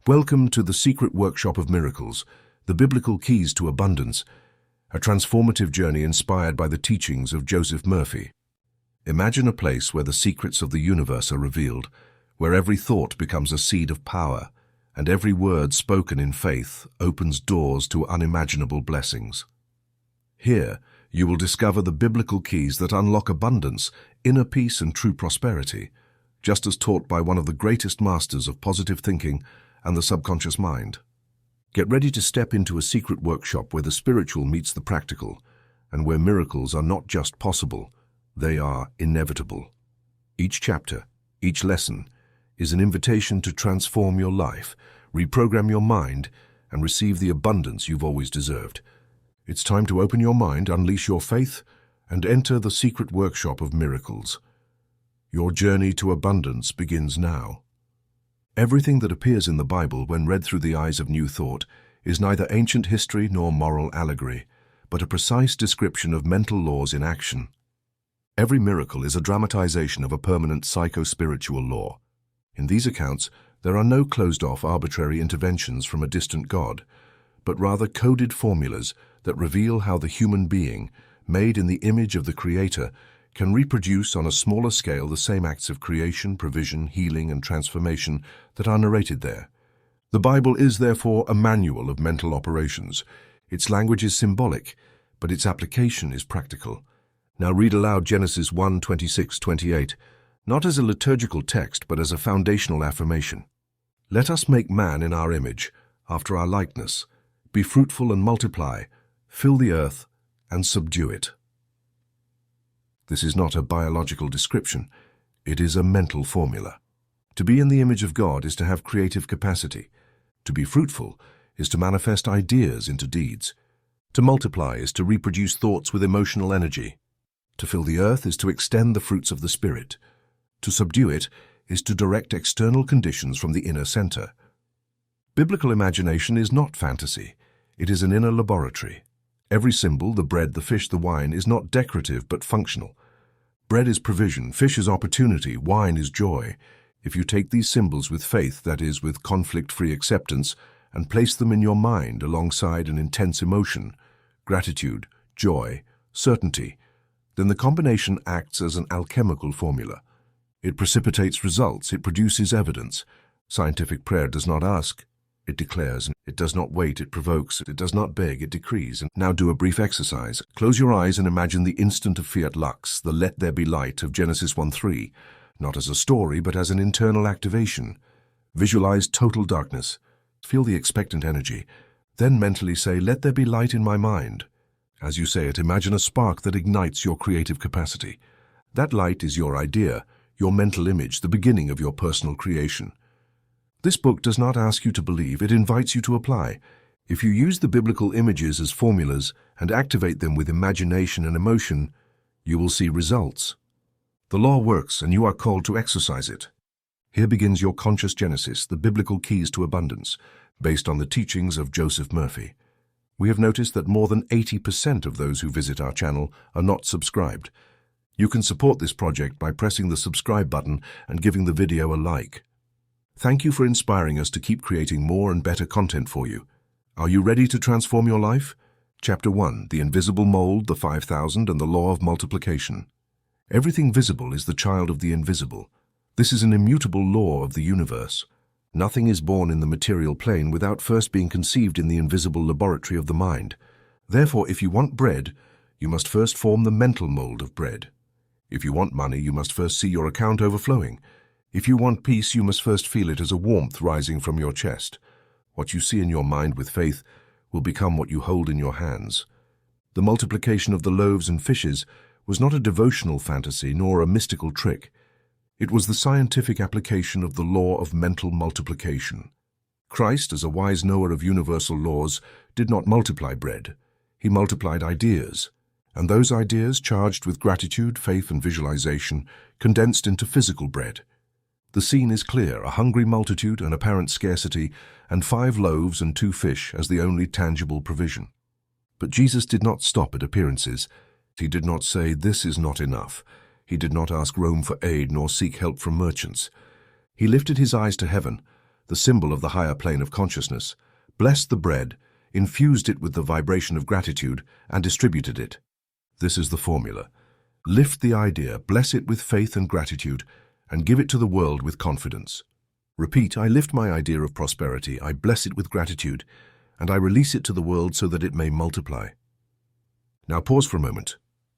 Welcome to the Secret Workshop of Miracles, the biblical keys to abundance, a transformative journey inspired by the teachings of Joseph Murphy. Imagine a place where the secrets of the universe are revealed, where every thought becomes a seed of power, and every word spoken in faith opens doors to unimaginable blessings. Here, you will discover the biblical keys that unlock abundance, inner peace, and true prosperity, just as taught by one of the greatest masters of positive thinking and the subconscious mind. Get ready to step into a secret workshop where the spiritual meets the practical, and where miracles are not just possible, they are inevitable. Each chapter, each lesson, is an invitation to transform your life, reprogram your mind, and receive the abundance you've always deserved. It's time to open your mind, unleash your faith, and enter the secret workshop of miracles. Your journey to abundance begins now. Everything that appears in the Bible when read through the eyes of new thought is neither ancient history nor moral allegory, but a precise description of mental laws in action. Every miracle is a dramatization of a permanent psycho-spiritual law. In these accounts, there are no closed-off arbitrary interventions from a distant God, but rather coded formulas that reveal how the human being, made in the image of the Creator, can reproduce on a smaller scale the same acts of creation, provision, healing, and transformation that are narrated there. The Bible is therefore a manual of mental operations. Its language is symbolic, but its application is practical. Now read aloud Genesis 1:26-28, not as a liturgical text, but as a foundational affirmation. Let us make man in our image, after our likeness. Be fruitful and multiply, fill the earth and subdue it. This is not a biological description, it is a mental formula. To be in the image of God is to have creative capacity. To be fruitful is to manifest ideas into deeds. To multiply is to reproduce thoughts with emotional energy. To fill the earth is to extend the fruits of the Spirit. To subdue it is to direct external conditions from the inner center. Biblical imagination is not fantasy, it is an inner laboratory. Every symbol, the bread, the fish, the wine, is not decorative but functional. Bread is provision, fish is opportunity, wine is joy. If you take these symbols with faith, that is, with conflict-free acceptance, and place them in your mind alongside an intense emotion, gratitude, joy, certainty, then the combination acts as an alchemical formula. It precipitates results, it produces evidence. Scientific prayer does not ask, it declares. It does not wait, it provokes. It does not beg, it decrees. And now do a brief exercise. Close your eyes and imagine the instant of fiat lux, the let there be light of Genesis 1:3, not as a story, but as an internal activation. Visualize total darkness. Feel the expectant energy. Then mentally say, let there be light in my mind. As you say it, imagine a spark that ignites your creative capacity. That light is your idea, your mental image, the beginning of your personal creation. This book does not ask you to believe, it invites you to apply. If you use the biblical images as formulas and activate them with imagination and emotion, you will see results. The law works and you are called to exercise it. Here begins your conscious genesis, the biblical keys to abundance, based on the teachings of Joseph Murphy. We have noticed that more than 80% of those who visit our channel are not subscribed. You can support this project by pressing the subscribe button and giving the video a like. Thank you for inspiring us to keep creating more and better content for you. Are you ready to transform your life? Chapter 1, The Invisible Mold, the 5,000, and the Law of Multiplication. Everything visible is the child of the invisible. This is an immutable law of the universe. Nothing is born in the material plane without first being conceived in the invisible laboratory of the mind. Therefore, if you want bread, you must first form the mental mold of bread. If you want money, you must first see your account overflowing. If you want peace, you must first feel it as a warmth rising from your chest. What you see in your mind with faith will become what you hold in your hands. The multiplication of the loaves and fishes was not a devotional fantasy nor a mystical trick. It was the scientific application of the law of mental multiplication. Christ, as a wise knower of universal laws, did not multiply bread. He multiplied ideas, and those ideas, charged with gratitude, faith, and visualization, condensed into physical bread. The scene is clear, a hungry multitude, an apparent scarcity, and 5 loaves and 2 fish as the only tangible provision. But Jesus did not stop at appearances. He did not say, "This is not enough." He did not ask Rome for aid nor seek help from merchants. He lifted his eyes to heaven, the symbol of the higher plane of consciousness, blessed the bread, infused it with the vibration of gratitude, and distributed it. This is the formula. Lift the idea, bless it with faith and gratitude, and give it to the world with confidence. Repeat, I lift my idea of prosperity, I bless it with gratitude, and I release it to the world so that it may multiply. Now pause for a moment.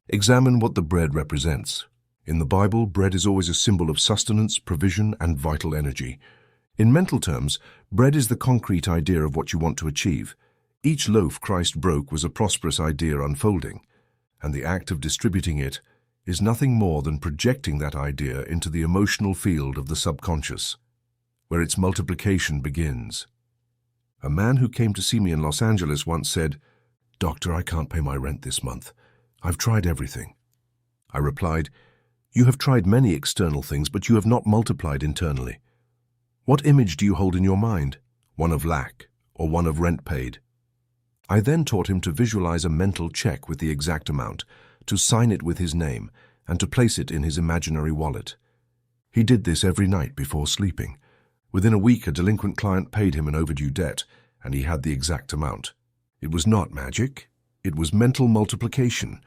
Examine what the bread represents. In the Bible, bread is always a symbol of sustenance, provision, and vital energy. In mental terms, bread is the concrete idea of what you want to achieve. Each loaf Christ broke was a prosperous idea unfolding, and the act of distributing it is nothing more than projecting that idea into the emotional field of the subconscious, where its multiplication begins. A man who came to see me in Los Angeles once said, "Doctor, I can't pay my rent this month. I've tried everything." I replied, "You have tried many external things, but you have not multiplied internally. What image do you hold in your mind? One of lack or one of rent paid?" I then taught him to visualize a mental check with the exact amount, to sign it with his name, and to place it in his imaginary wallet. He did this every night before sleeping. Within a week, a delinquent client paid him an overdue debt, and he had the exact amount. It was not magic. It was mental multiplication.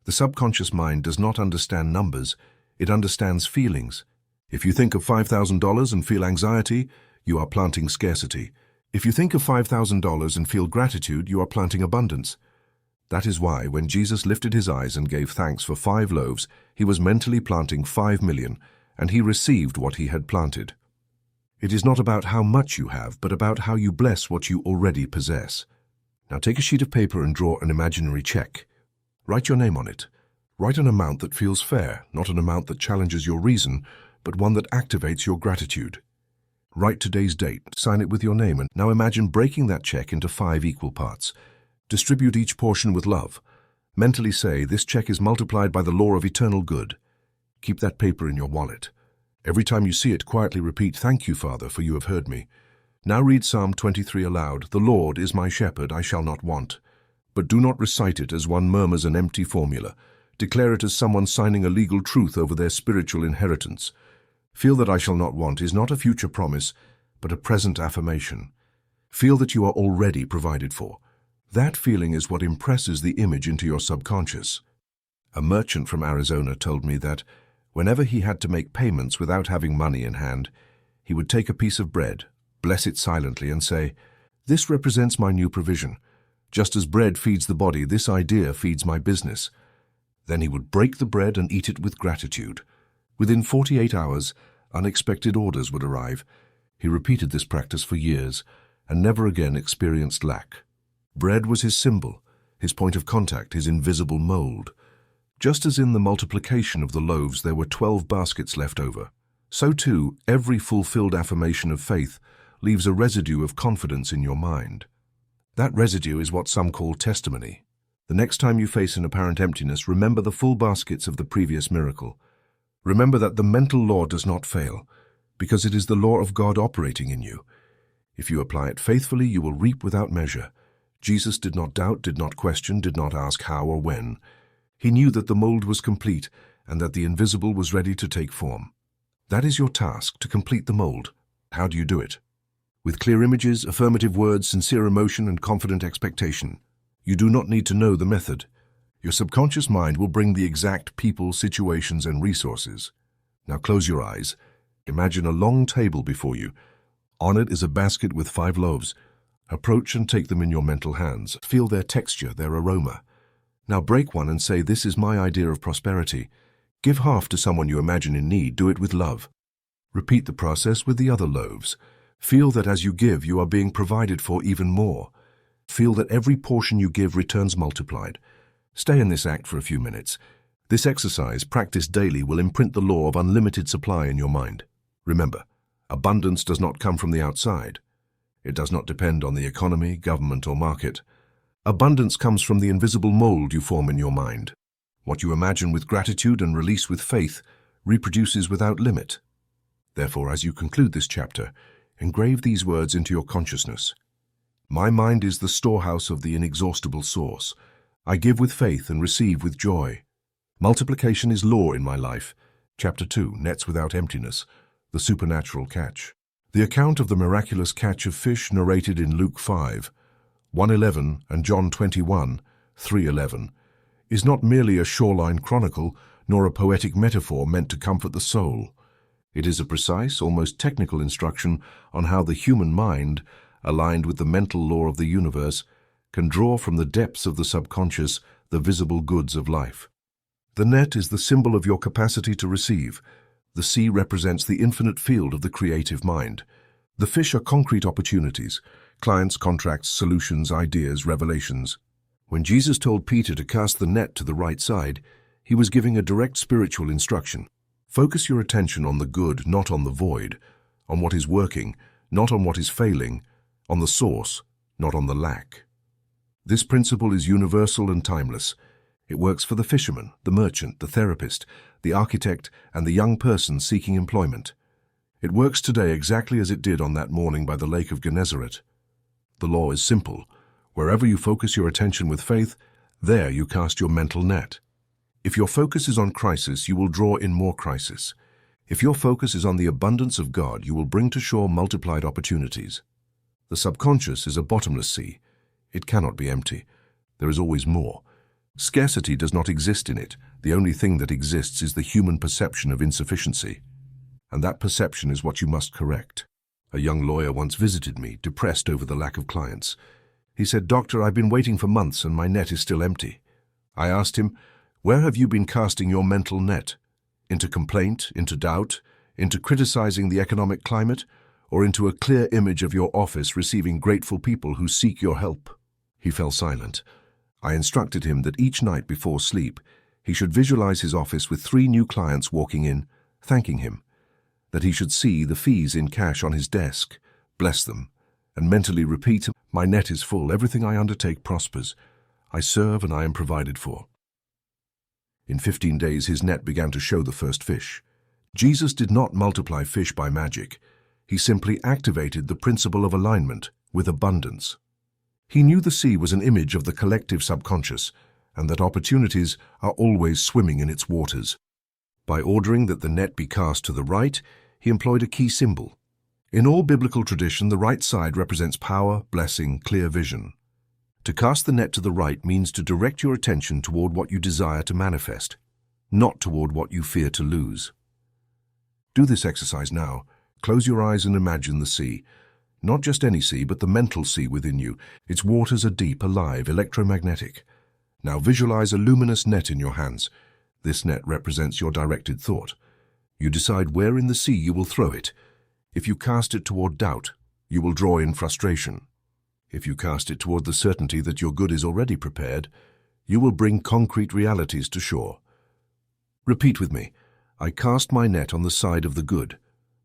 The subconscious mind does not understand numbers. It understands feelings. If you think of $5,000 and feel anxiety, you are planting scarcity. If you think of $5,000 and feel gratitude, you are planting abundance. That is why, when Jesus lifted his eyes and gave thanks for 5 loaves, he was mentally planting 5 million, and he received what he had planted. It is not about how much you have, but about how you bless what you already possess. Now take a sheet of paper and draw an imaginary check. Write your name on it. Write an amount that feels fair, not an amount that challenges your reason, but one that activates your gratitude. Write today's date, sign it with your name, and now imagine breaking that check into 5 equal parts. Distribute each portion with love. Mentally say, "This check is multiplied by the law of eternal good." Keep that paper in your wallet. Every time you see it, quietly repeat, "Thank you, Father, for you have heard me." Now read Psalm 23 aloud. "The Lord is my shepherd, I shall not want." But do not recite it as one murmurs an empty formula. Declare it as someone signing a legal truth over their spiritual inheritance. Feel that "I shall not want" is not a future promise, but a present affirmation. Feel that you are already provided for. That feeling is what impresses the image into your subconscious. A merchant from Arizona told me that whenever he had to make payments without having money in hand, he would take a piece of bread, bless it silently, and say, "This represents my new provision. Just as bread feeds the body, this idea feeds my business." Then he would break the bread and eat it with gratitude. Within 48 hours, unexpected orders would arrive. He repeated this practice for years and never again experienced lack. Bread was his symbol, his point of contact, his invisible mold. Just as in the multiplication of the loaves there were 12 baskets left over, so too every fulfilled affirmation of faith leaves a residue of confidence in your mind. That residue is what some call testimony. The next time you face an apparent emptiness, remember the full baskets of the previous miracle. Remember that the mental law does not fail, because it is the law of God operating in you. If you apply it faithfully, you will reap without measure. Jesus did not doubt, did not question, did not ask how or when. He knew that the mold was complete and that the invisible was ready to take form. That is your task, to complete the mold. How do you do it? With clear images, affirmative words, sincere emotion, and confident expectation. You do not need to know the method. Your subconscious mind will bring the exact people, situations, and resources. Now close your eyes. Imagine a long table before you. On it is a basket with 5 loaves. Approach and take them in your mental hands. Feel their texture, their aroma. Now break one and say, "This is my idea of prosperity." Give half to someone you imagine in need. Do it with love. Repeat the process with the other loaves. Feel that as you give, you are being provided for even more. Feel that every portion you give returns multiplied. Stay in this act for a few minutes. This exercise, practiced daily, will imprint the law of unlimited supply in your mind. Remember, abundance does not come from the outside. It does not depend on the economy, government, or market. Abundance comes from the invisible mold you form in your mind. What you imagine with gratitude and release with faith reproduces without limit. Therefore, as you conclude this chapter, engrave these words into your consciousness. My mind is the storehouse of the inexhaustible source. I give with faith and receive with joy. Multiplication is law in my life. Chapter 2, Nets Without Emptiness, the Supernatural Catch. The account of the miraculous catch of fish narrated in Luke 5:111 and John 21:311 is not merely a shoreline chronicle nor a poetic metaphor meant to comfort the soul. It is a precise, almost technical instruction on how the human mind, aligned with the mental law of the universe, can draw from the depths of the subconscious the visible goods of life. The net is the symbol of your capacity to receive. The sea represents the infinite field of the creative mind. The fish are concrete opportunities, clients, contracts, solutions, ideas, revelations. When Jesus told Peter to cast the net to the right side, he was giving a direct spiritual instruction. Focus your attention on the good, not on the void, on what is working, not on what is failing, on the source, not on the lack. This principle is universal and timeless. It works for the fisherman, the merchant, the therapist, the architect, and the young person seeking employment. It works today exactly as it did on that morning by the Lake of Gennesaret. The law is simple. Wherever you focus your attention with faith, there you cast your mental net. If your focus is on crisis, you will draw in more crisis. If your focus is on the abundance of God, you will bring to shore multiplied opportunities. The subconscious is a bottomless sea. It cannot be empty. There is always more. Scarcity does not exist in it. The only thing that exists is the human perception of insufficiency. And that perception is what you must correct. A young lawyer once visited me, depressed over the lack of clients. He said, "Doctor, I've been waiting for months and my net is still empty." I asked him, "Where have you been casting your mental net? Into complaint, into doubt, into criticizing the economic climate, or into a clear image of your office receiving grateful people who seek your help?" He fell silent. I instructed him that each night before sleep, he should visualize his office with 3 new clients walking in, thanking him, that he should see the fees in cash on his desk, bless them, and mentally repeat, "My net is full, everything I undertake prospers. I serve and I am provided for." In 15 days, his net began to show the first fish. Jesus did not multiply fish by magic. He simply activated the principle of alignment with abundance. He knew the sea was an image of the collective subconscious, and that opportunities are always swimming in its waters. By ordering that the net be cast to the right, he employed a key symbol. In all biblical tradition, the right side represents power, blessing, clear vision. To cast the net to the right means to direct your attention toward what you desire to manifest, not toward what you fear to lose. Do this exercise now. Close your eyes and imagine the sea. Not just any sea, but the mental sea within you. Its waters are deep, alive, electromagnetic. Now visualize a luminous net in your hands. This net represents your directed thought. You decide where in the sea you will throw it. If you cast it toward doubt, you will draw in frustration. If you cast it toward the certainty that your good is already prepared, you will bring concrete realities to shore. Repeat with me. I cast my net on the side of the good.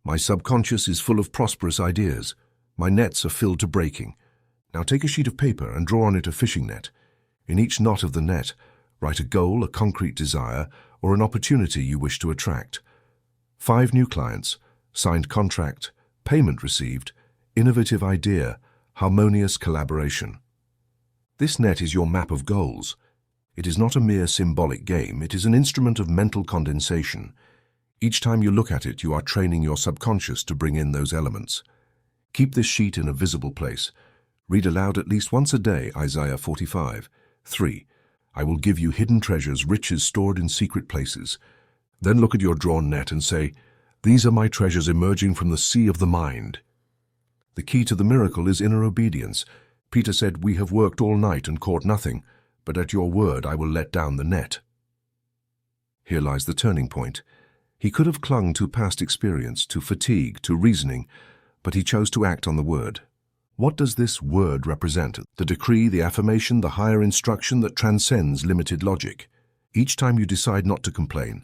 My subconscious is full of prosperous ideas. My nets are filled to breaking. Now take a sheet of paper and draw on it a fishing net. In each knot of the net, write a goal, a concrete desire, or an opportunity you wish to attract. 5 new clients, signed contract, payment received, innovative idea, harmonious collaboration. This net is your map of goals. It is not a mere symbolic game, it is an instrument of mental condensation. Each time you look at it, you are training your subconscious to bring in those elements. Keep this sheet in a visible place. Read aloud at least once a day, Isaiah 45:3. I will give you hidden treasures, riches stored in secret places. Then look at your drawn net and say, "These are my treasures emerging from the sea of the mind." The key to the miracle is inner obedience. Peter said, "We have worked all night and caught nothing, but at your word I will let down the net." Here lies the turning point. He could have clung to past experience, to fatigue, to reasoning, but he chose to act on the word. What does this word represent? The decree, the affirmation, the higher instruction that transcends limited logic. Each time you decide not to complain,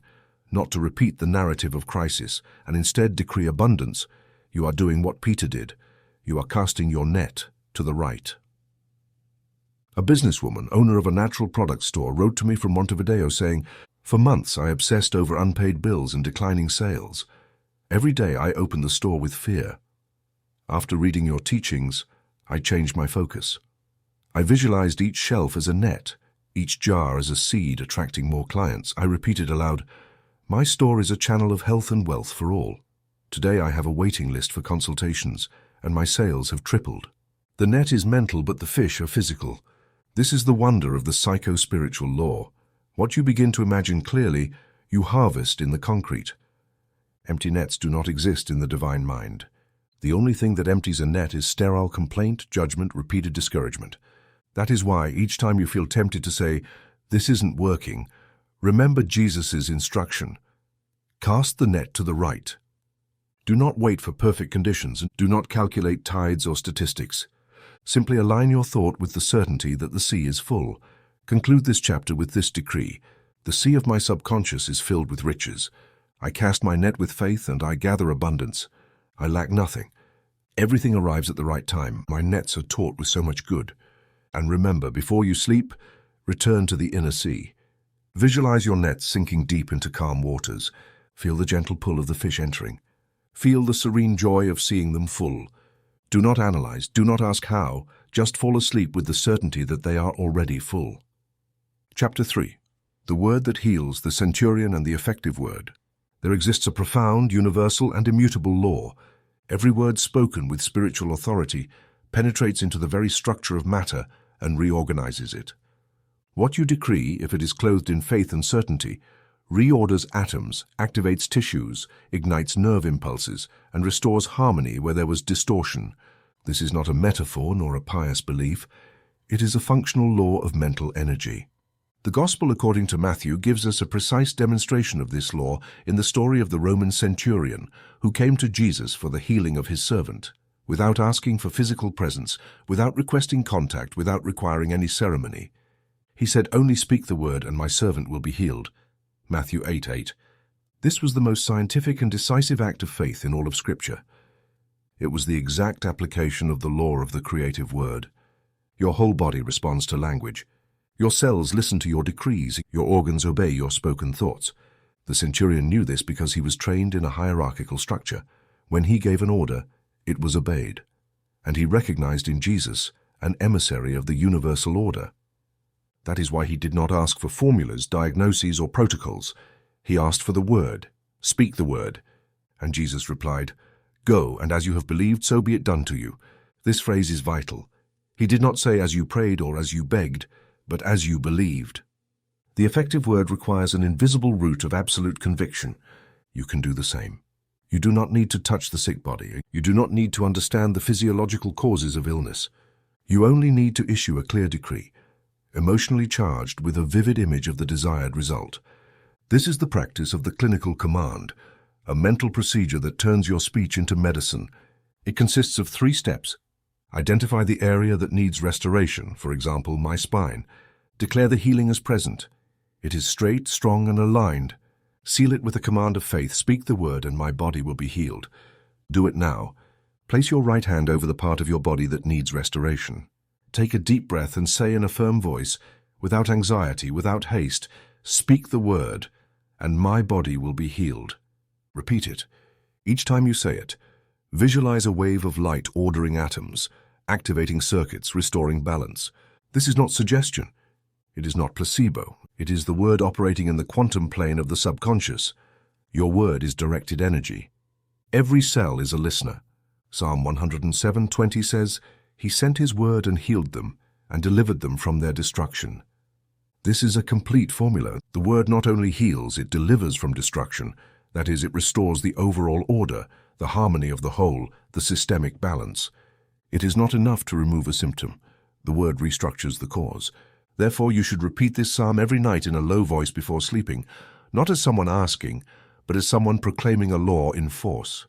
not to repeat the narrative of crisis, and instead decree abundance, you are doing what Peter did. You are casting your net to the right. A businesswoman, owner of a natural product store, wrote to me from Montevideo saying, "For months I obsessed over unpaid bills and declining sales. Every day I opened the store with fear. After reading your teachings, I changed my focus. I visualized each shelf as a net, each jar as a seed attracting more clients. I repeated aloud, 'My store is a channel of health and wealth for all.' Today I have a waiting list for consultations, and my sales have tripled. The net is mental, but the fish are physical. This is the wonder of the psycho-spiritual law. What you begin to imagine clearly, you harvest in the concrete. Empty nets do not exist in the divine mind. The only thing that empties a net is sterile complaint, judgment, repeated discouragement. That is why each time you feel tempted to say, "This isn't working," remember Jesus' instruction. Cast the net to the right. Do not wait for perfect conditions and do not calculate tides or statistics. Simply align your thought with the certainty that the sea is full. Conclude this chapter with this decree: the sea of my subconscious is filled with riches. I cast my net with faith and I gather abundance. I lack nothing. Everything arrives at the right time. My nets are taut with so much good. And remember, before you sleep, return to the inner sea. Visualize your nets sinking deep into calm waters. Feel the gentle pull of the fish entering. Feel the serene joy of seeing them full. Do not analyze, do not ask how, just fall asleep with the certainty that they are already full. Chapter 3. The word that heals, the centurion and the effective word. There exists a profound, universal and immutable law. Every word spoken with spiritual authority penetrates into the very structure of matter and reorganizes it. What you decree, if it is clothed in faith and certainty, reorders atoms, activates tissues, ignites nerve impulses, and restores harmony where there was distortion. This is not a metaphor nor a pious belief. It is a functional law of mental energy. The Gospel according to Matthew gives us a precise demonstration of this law in the story of the Roman centurion who came to Jesus for the healing of his servant, without asking for physical presence, without requesting contact, without requiring any ceremony. He said, "Only speak the word and my servant will be healed." Matthew 8:8. This was the most scientific and decisive act of faith in all of Scripture. It was the exact application of the law of the creative word. Your whole body responds to language. Your cells listen to your decrees. Your organs obey your spoken thoughts. The centurion knew this because he was trained in a hierarchical structure. When he gave an order, it was obeyed. And he recognized in Jesus an emissary of the universal order. That is why he did not ask for formulas, diagnoses, or protocols. He asked for the word. Speak the word. And Jesus replied, "Go, and as you have believed, so be it done to you." This phrase is vital. He did not say "as you prayed" or "as you begged," but "as you believed." The effective word requires an invisible root of absolute conviction. You can do the same. You do not need to touch the sick body. You do not need to understand the physiological causes of illness. You only need to issue a clear decree, emotionally charged with a vivid image of the desired result. This is the practice of the clinical command, a mental procedure that turns your speech into medicine. It consists of 3 steps. Identify the area that needs restoration, for example, my spine. Declare the healing as present. It is straight, strong, and aligned. Seal it with a command of faith. Speak the word and my body will be healed. Do it now. Place your right hand over the part of your body that needs restoration. Take a deep breath and say in a firm voice, without anxiety, without haste, "Speak the word, and my body will be healed." Repeat it. Each time you say it, visualize a wave of light ordering atoms, activating circuits, restoring balance. This is not suggestion. It is not placebo. It is the word operating in the quantum plane of the subconscious. Your word is directed energy. Every cell is a listener. Psalm 107:20 says, "He sent his word and healed them, and delivered them from their destruction." This is a complete formula. The word not only heals, it delivers from destruction. That is, it restores the overall order, the harmony of the whole, the systemic balance. It is not enough to remove a symptom. The word restructures the cause. Therefore, you should repeat this psalm every night in a low voice before sleeping, not as someone asking, but as someone proclaiming a law in force.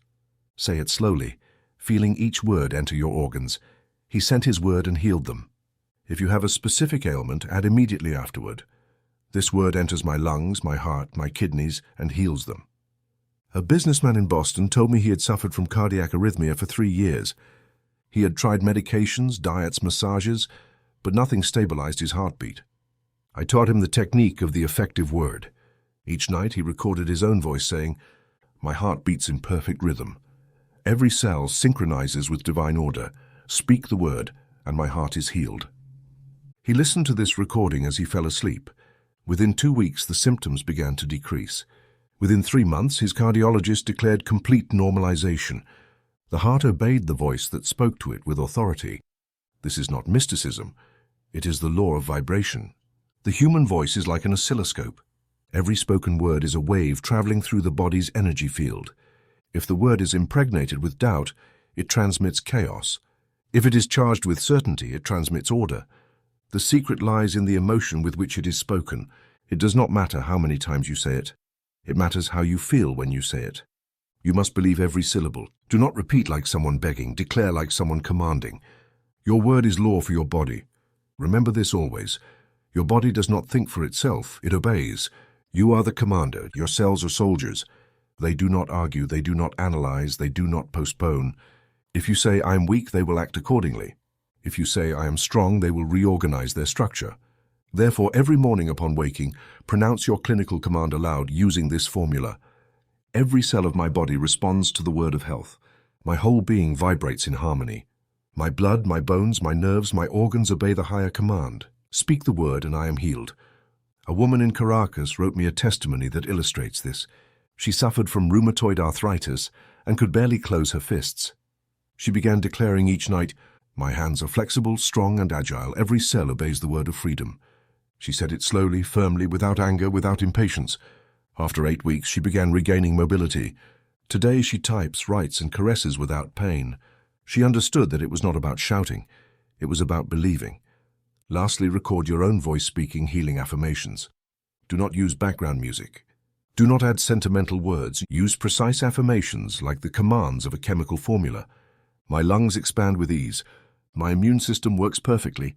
Say it slowly, feeling each word enter your organs. He sent his word and healed them. If you have a specific ailment, add immediately afterward. This word enters my lungs, my heart, my kidneys, and heals them. A businessman in Boston told me he had suffered from cardiac arrhythmia for 3 years. He had tried medications, diets, massages, but nothing stabilized his heartbeat. I taught him the technique of the effective word. Each night he recorded his own voice saying, "My heart beats in perfect rhythm. Every cell synchronizes with divine order. Speak the word, and my heart is healed." He listened to this recording as he fell asleep. Within 2 weeks, the symptoms began to decrease. Within 3 months, his cardiologist declared complete normalization. The heart obeyed the voice that spoke to it with authority. This is not mysticism. It is the law of vibration. The human voice is like an oscilloscope. Every spoken word is a wave traveling through the body's energy field. If the word is impregnated with doubt, it transmits chaos. If it is charged with certainty, it transmits order. The secret lies in the emotion with which it is spoken. It does not matter how many times you say it. It matters how you feel when you say it. You must believe every syllable. Do not repeat like someone begging. Declare like someone commanding. Your word is law for your body. Remember this always. Your body does not think for itself. It obeys. You are the commander. Your cells are soldiers. They do not argue. They do not analyze. They do not postpone. If you say, I am weak, they will act accordingly. If you say, I am strong, they will reorganize their structure. Therefore, every morning upon waking, pronounce your clinical command aloud using this formula. Every cell of my body responds to the word of health. My whole being vibrates in harmony. My blood, my bones, my nerves, my organs obey the higher command. Speak the word and I am healed. A woman in Caracas wrote me a testimony that illustrates this. She suffered from rheumatoid arthritis and could barely close her fists. She began declaring each night, my hands are flexible, strong and agile. Every cell obeys the word of freedom. She said it slowly, firmly, without anger, without impatience. After 8 weeks, she began regaining mobility. Today, she types, writes, and caresses without pain. She understood that it was not about shouting. It was about believing. Lastly, record your own voice speaking healing affirmations. Do not use background music. Do not add sentimental words. Use precise affirmations like the commands of a chemical formula. My lungs expand with ease. My immune system works perfectly.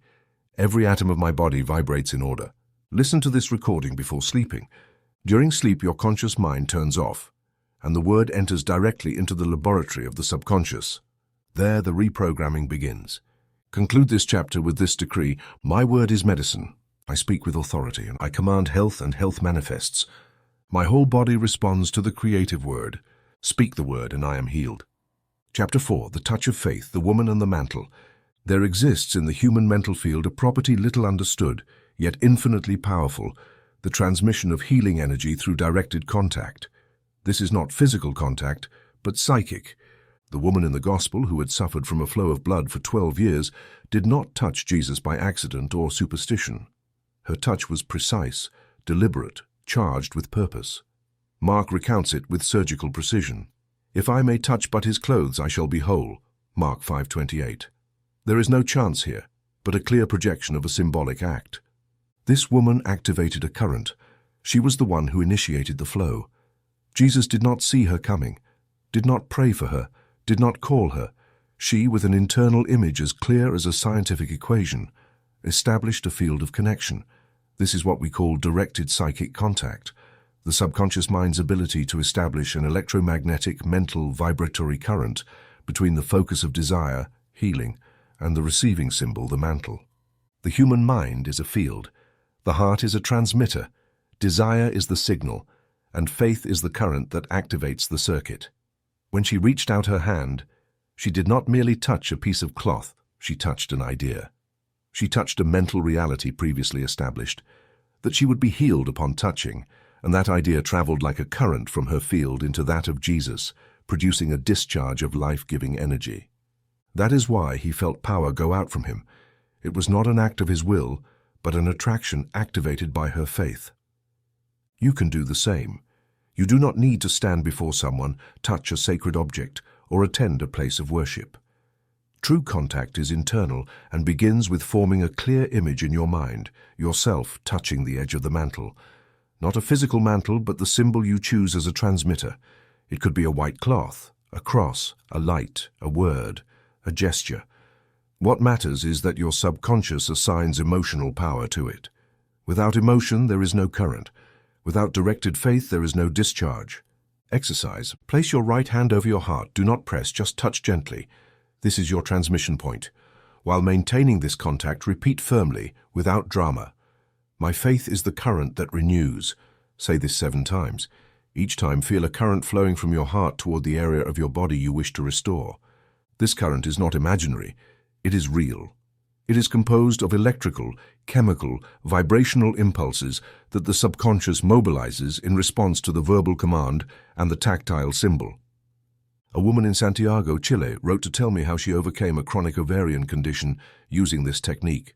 Every atom of my body vibrates in order. Listen to this recording before sleeping. During sleep, your conscious mind turns off, and the word enters directly into the laboratory of the subconscious. There, the reprogramming begins. Conclude this chapter with this decree: my word is medicine. I speak with authority, and I command health, and health manifests. My whole body responds to the creative word. Speak the word, and I am healed. Chapter 4, The Touch of Faith, the Woman and the Mantle. There exists in the human mental field a property little understood, yet infinitely powerful, the transmission of healing energy through directed contact. This is not physical contact, but psychic. The woman in the Gospel, who had suffered from a flow of blood for 12 years, did not touch Jesus by accident or superstition. Her touch was precise, deliberate, charged with purpose. Mark recounts it with surgical precision. If I may touch but his clothes, I shall be whole. Mark 5:28. There is no chance here, but a clear projection of a symbolic act. This woman activated a current. She was the one who initiated the flow. Jesus did not see her coming, did not pray for her, did not call her. She, with an internal image as clear as a scientific equation, established a field of connection. This is what we call directed psychic contact, the subconscious mind's ability to establish an electromagnetic, mental, vibratory current between the focus of desire, healing, and the receiving symbol, the mantle. The human mind is a field. The heart is a transmitter. Desire is the signal, and faith is the current that activates the circuit. When she reached out her hand, she did not merely touch a piece of cloth, she touched an idea. She touched a mental reality previously established, that she would be healed upon touching, and that idea traveled like a current from her field into that of Jesus, producing a discharge of life-giving energy. That is why he felt power go out from him. It was not an act of his will, but an attraction activated by her faith. You can do the same. You do not need to stand before someone, touch a sacred object, or attend a place of worship. True contact is internal and begins with forming a clear image in your mind, yourself touching the edge of the mantle. Not a physical mantle, but the symbol you choose as a transmitter. It could be a white cloth, a cross, a light, a word, a gesture. What matters is that your subconscious assigns emotional power to it. Without emotion, there is no current. Without directed faith, there is no discharge. Exercise. Place your right hand over your heart. Do not press, just touch gently. This is your transmission point. While maintaining this contact, repeat firmly, without drama. My faith is the current that renews. Say this 7 times. Each time, feel a current flowing from your heart toward the area of your body you wish to restore. This current is not imaginary. It is real. It is composed of electrical, chemical, vibrational impulses that the subconscious mobilizes in response to the verbal command and the tactile symbol. A woman in Santiago, Chile, wrote to tell me how she overcame a chronic ovarian condition using this technique.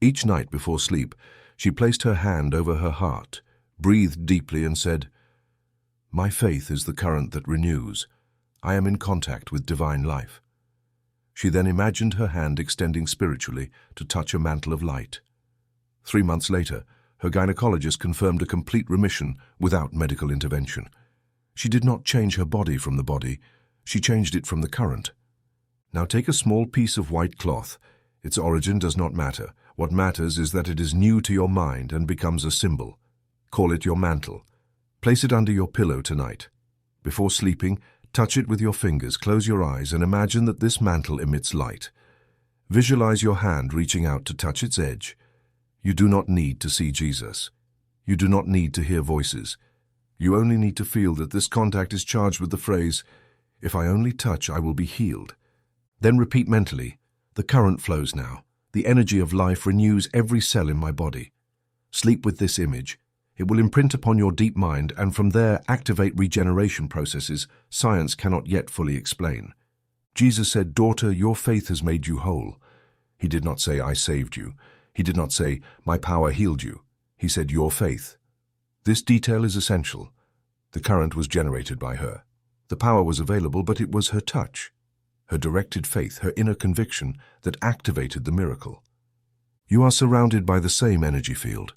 Each night before sleep, she placed her hand over her heart, breathed deeply and said, "My faith is the current that renews. I am in contact with divine life." She then imagined her hand extending spiritually to touch a mantle of light. 3 months later, her gynecologist confirmed a complete remission without medical intervention. She did not change her body from the body, she changed it from the current. Now take a small piece of white cloth. Its origin does not matter. What matters is that it is new to your mind and becomes a symbol. Call it your mantle. Place it under your pillow tonight. Before sleeping, touch it with your fingers, close your eyes, and imagine that this mantle emits light. Visualize your hand reaching out to touch its edge. You do not need to see Jesus. You do not need to hear voices. You only need to feel that this contact is charged with the phrase, "If I only touch, I will be healed." Then repeat mentally, "The current flows now. The energy of life renews every cell in my body." Sleep with this image. It will imprint upon your deep mind and from there activate regeneration processes science cannot yet fully explain. Jesus said, "Daughter, your faith has made you whole." He did not say, "I saved you." He did not say, "My power healed you." He said, "Your faith." This detail is essential. The current was generated by her. The power was available, but it was her touch, her directed faith, her inner conviction that activated the miracle. You are surrounded by the same energy field.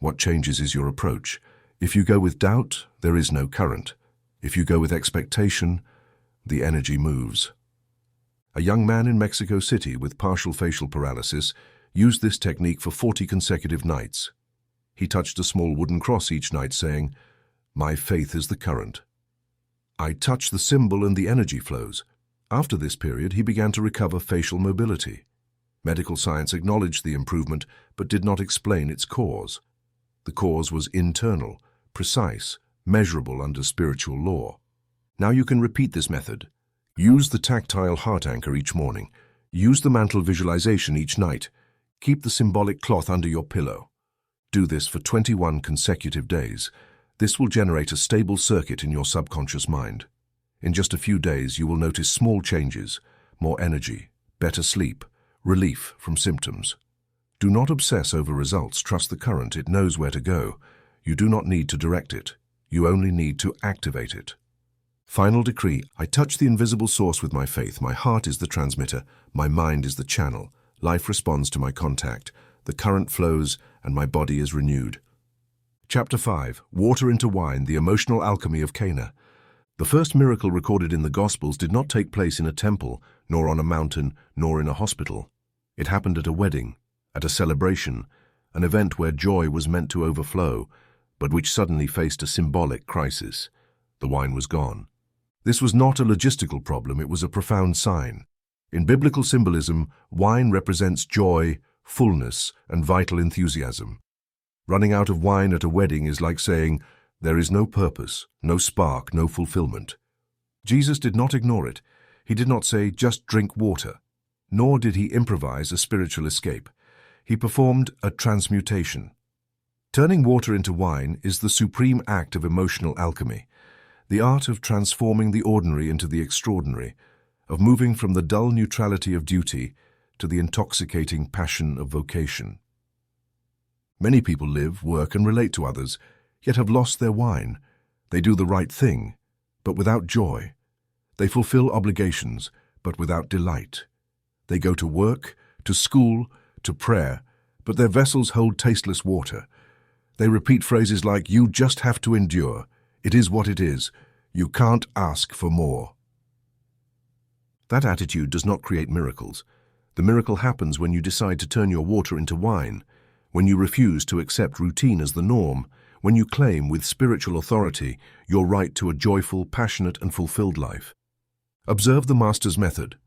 What changes is your approach. If you go with doubt, there is no current. If you go with expectation, the energy moves. A young man in Mexico City with partial facial paralysis used this technique for 40 consecutive nights. He touched a small wooden cross each night saying, "My faith is the current. I touch the symbol and the energy flows." After this period, he began to recover facial mobility. Medical science acknowledged the improvement but did not explain its cause. The cause was internal, precise, measurable under spiritual law. Now you can repeat this method. Use the tactile heart anchor each morning. Use the mantle visualization each night. Keep the symbolic cloth under your pillow. Do this for 21 consecutive days. This will generate a stable circuit in your subconscious mind. In just a few days, you will notice small changes, more energy, better sleep, relief from symptoms. Do not obsess over results. Trust the current. It knows where to go. You do not need to direct it. You only need to activate it. Final decree. I touch the invisible source with my faith. My heart is the transmitter. My mind is the channel. Life responds to my contact. The current flows and my body is renewed. Chapter 5. Water into wine, the emotional alchemy of Cana. The first miracle recorded in the Gospels did not take place in a temple, nor on a mountain, nor in a hospital. It happened at a wedding, at a celebration, an event where joy was meant to overflow, but which suddenly faced a symbolic crisis. The wine was gone. This was not a logistical problem, it was a profound sign. In biblical symbolism, wine represents joy, fullness, and vital enthusiasm. Running out of wine at a wedding is like saying, there is no purpose, no spark, no fulfillment. Jesus did not ignore it. He did not say, just drink water. Nor did he improvise a spiritual escape. He performed a transmutation. Turning water into wine is the supreme act of emotional alchemy, the art of transforming the ordinary into the extraordinary, of moving from the dull neutrality of duty to the intoxicating passion of vocation. Many people live, work, and relate to others, yet have lost their wine. They do the right thing, but without joy. They fulfill obligations, but without delight. They go to work, to school, to prayer, but their vessels hold tasteless water. They repeat phrases like, "You just have to endure. It is what it is. You can't ask for more." That attitude does not create miracles. The miracle happens when you decide to turn your water into wine, when you refuse to accept routine as the norm, when you claim with spiritual authority your right to a joyful, passionate, and fulfilled life. Observe the Master's method.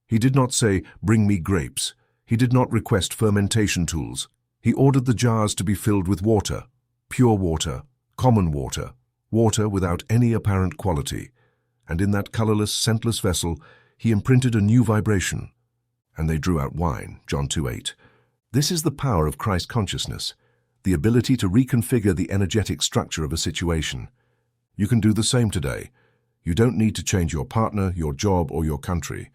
He did not say, "Bring me grapes." He did not request fermentation tools. He ordered the jars to be filled with water, pure water, common water, water without any apparent quality. And in that colorless, scentless vessel, he imprinted a new vibration. and they drew out wine, John 2:8. This is the power of Christ consciousness, the ability to reconfigure the energetic structure of a situation. You can do the same today. You don't need to change your partner, your job, or your country.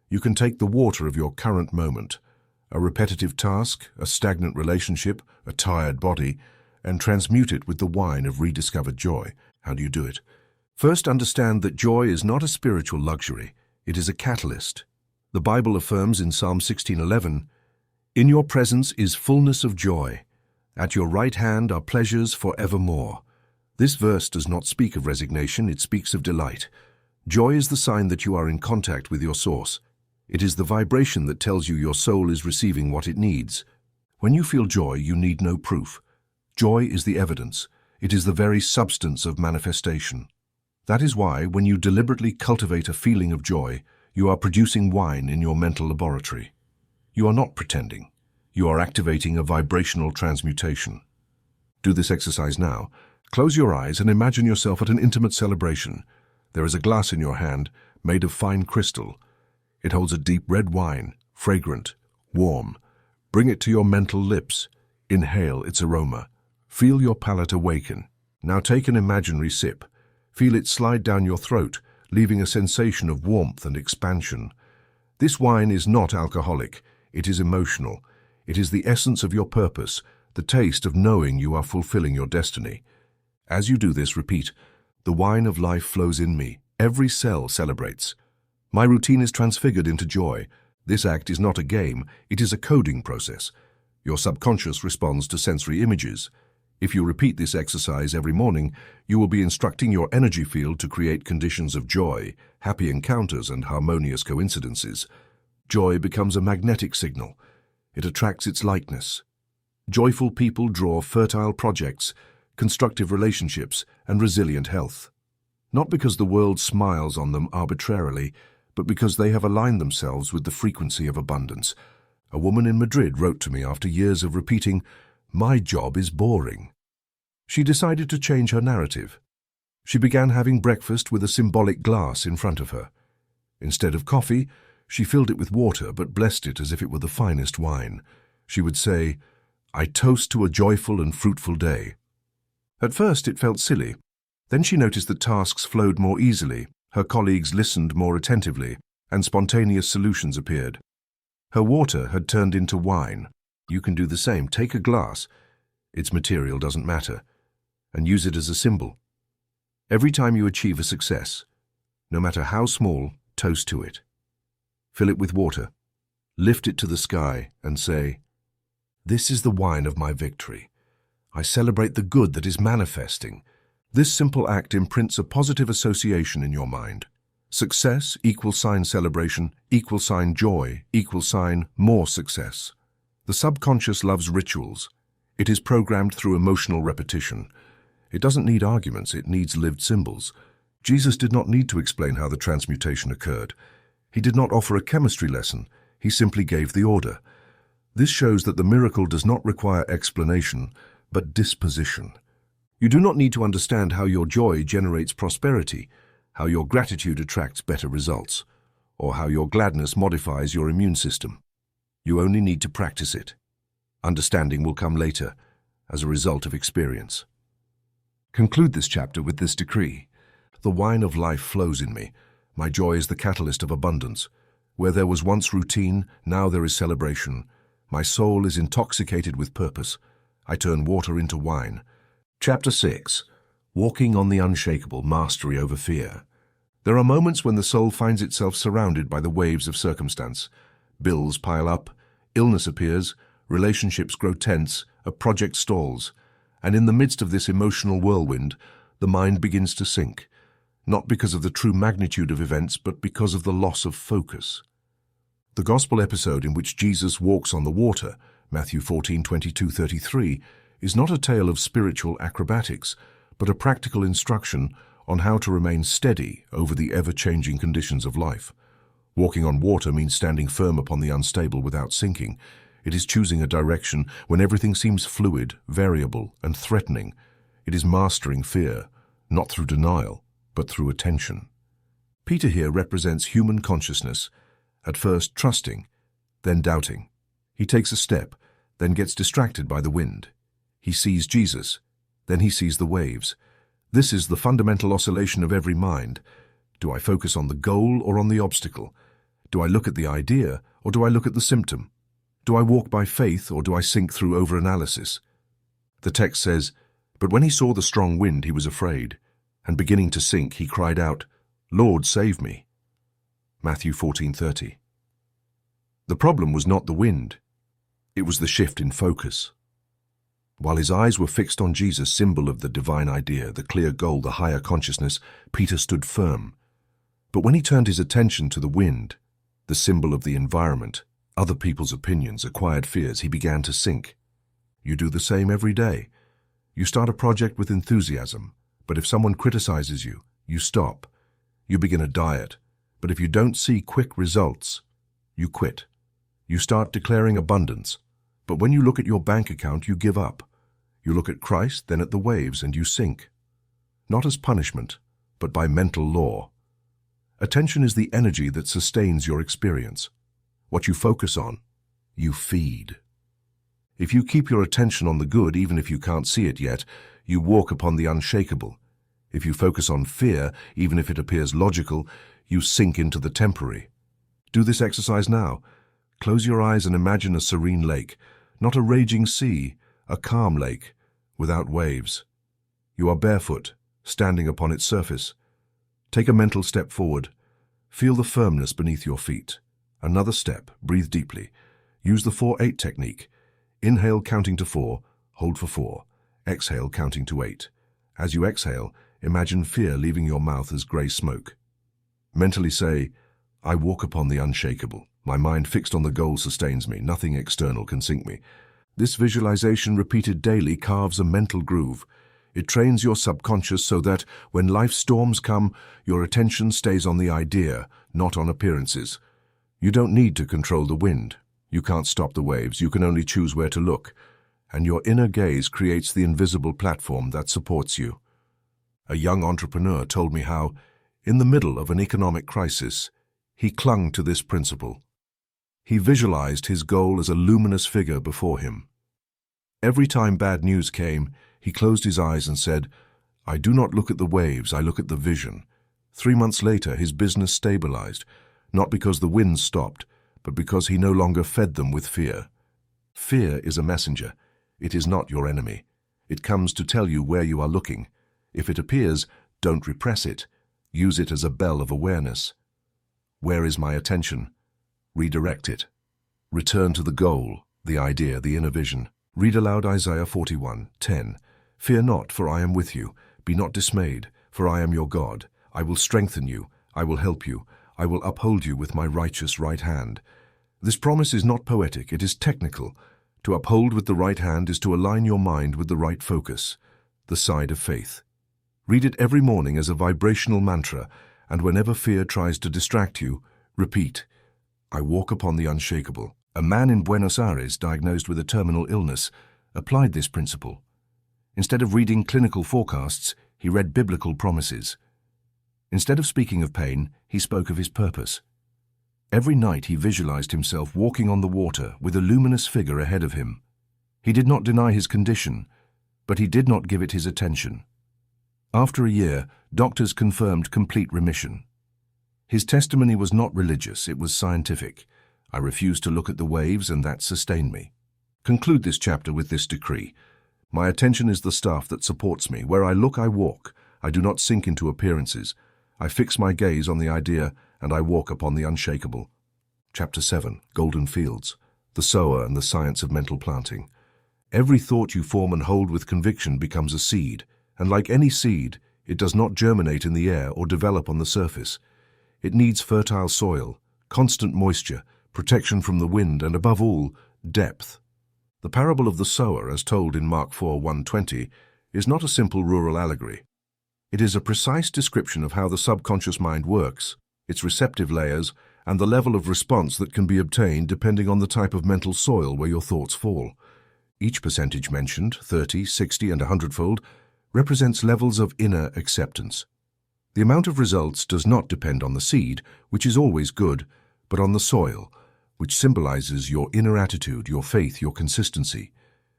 You can take the water of your current moment, a repetitive task, a stagnant relationship, a tired body, and transmute it with the wine of rediscovered joy. How do you do it? First, understand that joy is not a spiritual luxury. It is a catalyst. The Bible affirms in Psalm 16:11, "In your presence is fullness of joy. At your right hand are pleasures forevermore." This verse does not speak of resignation, it speaks of delight. Joy is the sign that you are in contact with your source. It is the vibration that tells you your soul is receiving what it needs. When you feel joy, you need no proof. Joy is the evidence. It is the very substance of manifestation. That is why, when you deliberately cultivate a feeling of joy, you are producing wine in your mental laboratory. You are not pretending. You are activating a vibrational transmutation. Do this exercise now. Close your eyes and imagine yourself at an intimate celebration. There is a glass in your hand, made of fine crystal. It holds a deep red wine, fragrant, warm. Bring it to your mental lips. Inhale its aroma. Feel your palate awaken. Now take an imaginary sip. Feel it slide down your throat, leaving a sensation of warmth and expansion. This wine is not alcoholic. It is emotional. It is the essence of your purpose, the taste of knowing you are fulfilling your destiny. As you do this, repeat, "The wine of life flows in me. Every cell celebrates. My routine is transfigured into joy. This act is not a game, it is a coding process. Your subconscious responds to sensory images. If you repeat this exercise every morning, you will be instructing your energy field to create conditions of joy, happy encounters, and harmonious coincidences. Joy becomes a magnetic signal. It attracts its likeness. Joyful people draw fertile projects, constructive relationships, and resilient health. Not because the world smiles on them arbitrarily, but because they have aligned themselves with the frequency of abundance. A woman in Madrid wrote to me after years of repeating, "My job is boring." She decided to change her narrative. She began having breakfast with a symbolic glass in front of her. Instead of coffee, she filled it with water but blessed it as if it were the finest wine. She would say, "I toast to a joyful and fruitful day." At first it felt silly. Then she noticed that tasks flowed more easily, her colleagues listened more attentively, and spontaneous solutions appeared. Her water had turned into wine. You can do the same. Take a glass, its material doesn't matter, and use it as a symbol. Every time you achieve a success, no matter how small, toast to it. Fill it with water, lift it to the sky, and say, "This is the wine of my victory. I celebrate the good that is manifesting." This simple act imprints a positive association in your mind. Success equals sign celebration, equals sign joy, equals sign more success. The subconscious loves rituals. It is programmed through emotional repetition. It doesn't need arguments, it needs lived symbols. Jesus did not need to explain how the transmutation occurred. He did not offer a chemistry lesson, he simply gave the order. This shows that the miracle does not require explanation, but disposition. You do not need to understand how your joy generates prosperity, how your gratitude attracts better results, or how your gladness modifies your immune system. You only need to practice it. Understanding will come later, as a result of experience. Conclude this chapter with this decree. The wine of life flows in me. My joy is the catalyst of abundance. Where there was once routine, now there is celebration. My soul is intoxicated with purpose. I turn water into wine. Chapter 6. Walking on the Unshakable, Mastery over Fear. There are moments when the soul finds itself surrounded by the waves of circumstance. Bills pile up, illness appears, relationships grow tense, a project stalls. And in the midst of this emotional whirlwind, the mind begins to sink. Not because of the true magnitude of events, but because of the loss of focus. The Gospel episode in which Jesus walks on the water, Matthew 14:22-33, is not a tale of spiritual acrobatics, but a practical instruction on how to remain steady over the ever-changing conditions of life. Walking on water means standing firm upon the unstable without sinking. It is choosing a direction when everything seems fluid, variable, and threatening. It is mastering fear, not through denial, but through attention. Peter here represents human consciousness, at first trusting, then doubting. He takes a step, then gets distracted by the wind. He sees Jesus, then he sees the waves. This is the fundamental oscillation of every mind. Do I focus on the goal or on the obstacle? Do I look at the idea or do I look at the symptom? Do I walk by faith or do I sink through overanalysis? The text says, "But when he saw the strong wind, he was afraid, and beginning to sink, he cried out, 'Lord, save me.'" Matthew 14:30. The problem was not the wind. It was the shift in focus. While his eyes were fixed on Jesus, symbol of the divine idea, the clear goal, the higher consciousness, Peter stood firm. But when he turned his attention to the wind, the symbol of the environment, other people's opinions, acquired fears, he began to sink. You do the same every day. You start a project with enthusiasm, but if someone criticizes you, you stop. You begin a diet, but if you don't see quick results, you quit. You start declaring abundance, but when you look at your bank account, you give up. You look at Christ, then at the waves, and you sink. Not as punishment, but by mental law. Attention is the energy that sustains your experience. What you focus on, you feed. If you keep your attention on the good, even if you can't see it yet, you walk upon the unshakable. If you focus on fear, even if it appears logical, you sink into the temporary. Do this exercise now. Close your eyes and imagine a serene lake, not a raging sea, a calm lake, without waves. You are barefoot, standing upon its surface. Take a mental step forward. Feel the firmness beneath your feet. Another step, breathe deeply. Use the 4-8 technique. Inhale counting to 4, hold for 4. Exhale counting to 8. As you exhale, imagine fear leaving your mouth as grey smoke. Mentally say, "I walk upon the unshakable. My mind fixed on the goal sustains me. Nothing external can sink me." This visualization repeated daily carves a mental groove. It trains your subconscious so that when life's storms come, your attention stays on the idea, not on appearances. You don't need to control the wind. You can't stop the waves. You can only choose where to look. And your inner gaze creates the invisible platform that supports you. A young entrepreneur told me how, in the middle of an economic crisis, he clung to this principle. He visualized his goal as a luminous figure before him. Every time bad news came, he closed his eyes and said, "I do not look at the waves, I look at the vision." 3 months later, his business stabilized, not because the winds stopped, but because he no longer fed them with fear. Fear is a messenger. It is not your enemy. It comes to tell you where you are looking. If it appears, don't repress it. Use it as a bell of awareness. Where is my attention? Redirect it. Return to the goal, the idea, the inner vision. Read aloud Isaiah 41:10. "Fear not, for I am with you. Be not dismayed, for I am your God. I will strengthen you. I will help you. I will uphold you with my righteous right hand." This promise is not poetic, it is technical. To uphold with the right hand is to align your mind with the right focus, the side of faith. Read it every morning as a vibrational mantra, and whenever fear tries to distract you, repeat, "I walk upon the unshakable." A man in Buenos Aires, diagnosed with a terminal illness, applied this principle. Instead of reading clinical forecasts, he read biblical promises. Instead of speaking of pain, he spoke of his purpose. Every night he visualized himself walking on the water with a luminous figure ahead of him. He did not deny his condition, but he did not give it his attention. After a year, doctors confirmed complete remission. His testimony was not religious, it was scientific. "I refused to look at the waves, and that sustained me." Conclude this chapter with this decree. "My attention is the staff that supports me. Where I look, I walk. I do not sink into appearances. I fix my gaze on the idea, and I walk upon the unshakable." Chapter 7, Golden Fields, the sower and the science of mental planting. Every thought you form and hold with conviction becomes a seed, and like any seed, it does not germinate in the air or develop on the surface. It needs fertile soil, constant moisture, protection from the wind, and above all, depth. The parable of the sower, as told in Mark 4:1-20, is not a simple rural allegory. It is a precise description of how the subconscious mind works, its receptive layers, and the level of response that can be obtained depending on the type of mental soil where your thoughts fall. Each percentage mentioned, 30, 60, and 100-fold, represents levels of inner acceptance. The amount of results does not depend on the seed, which is always good, but on the soil, which symbolizes your inner attitude, your faith, your consistency.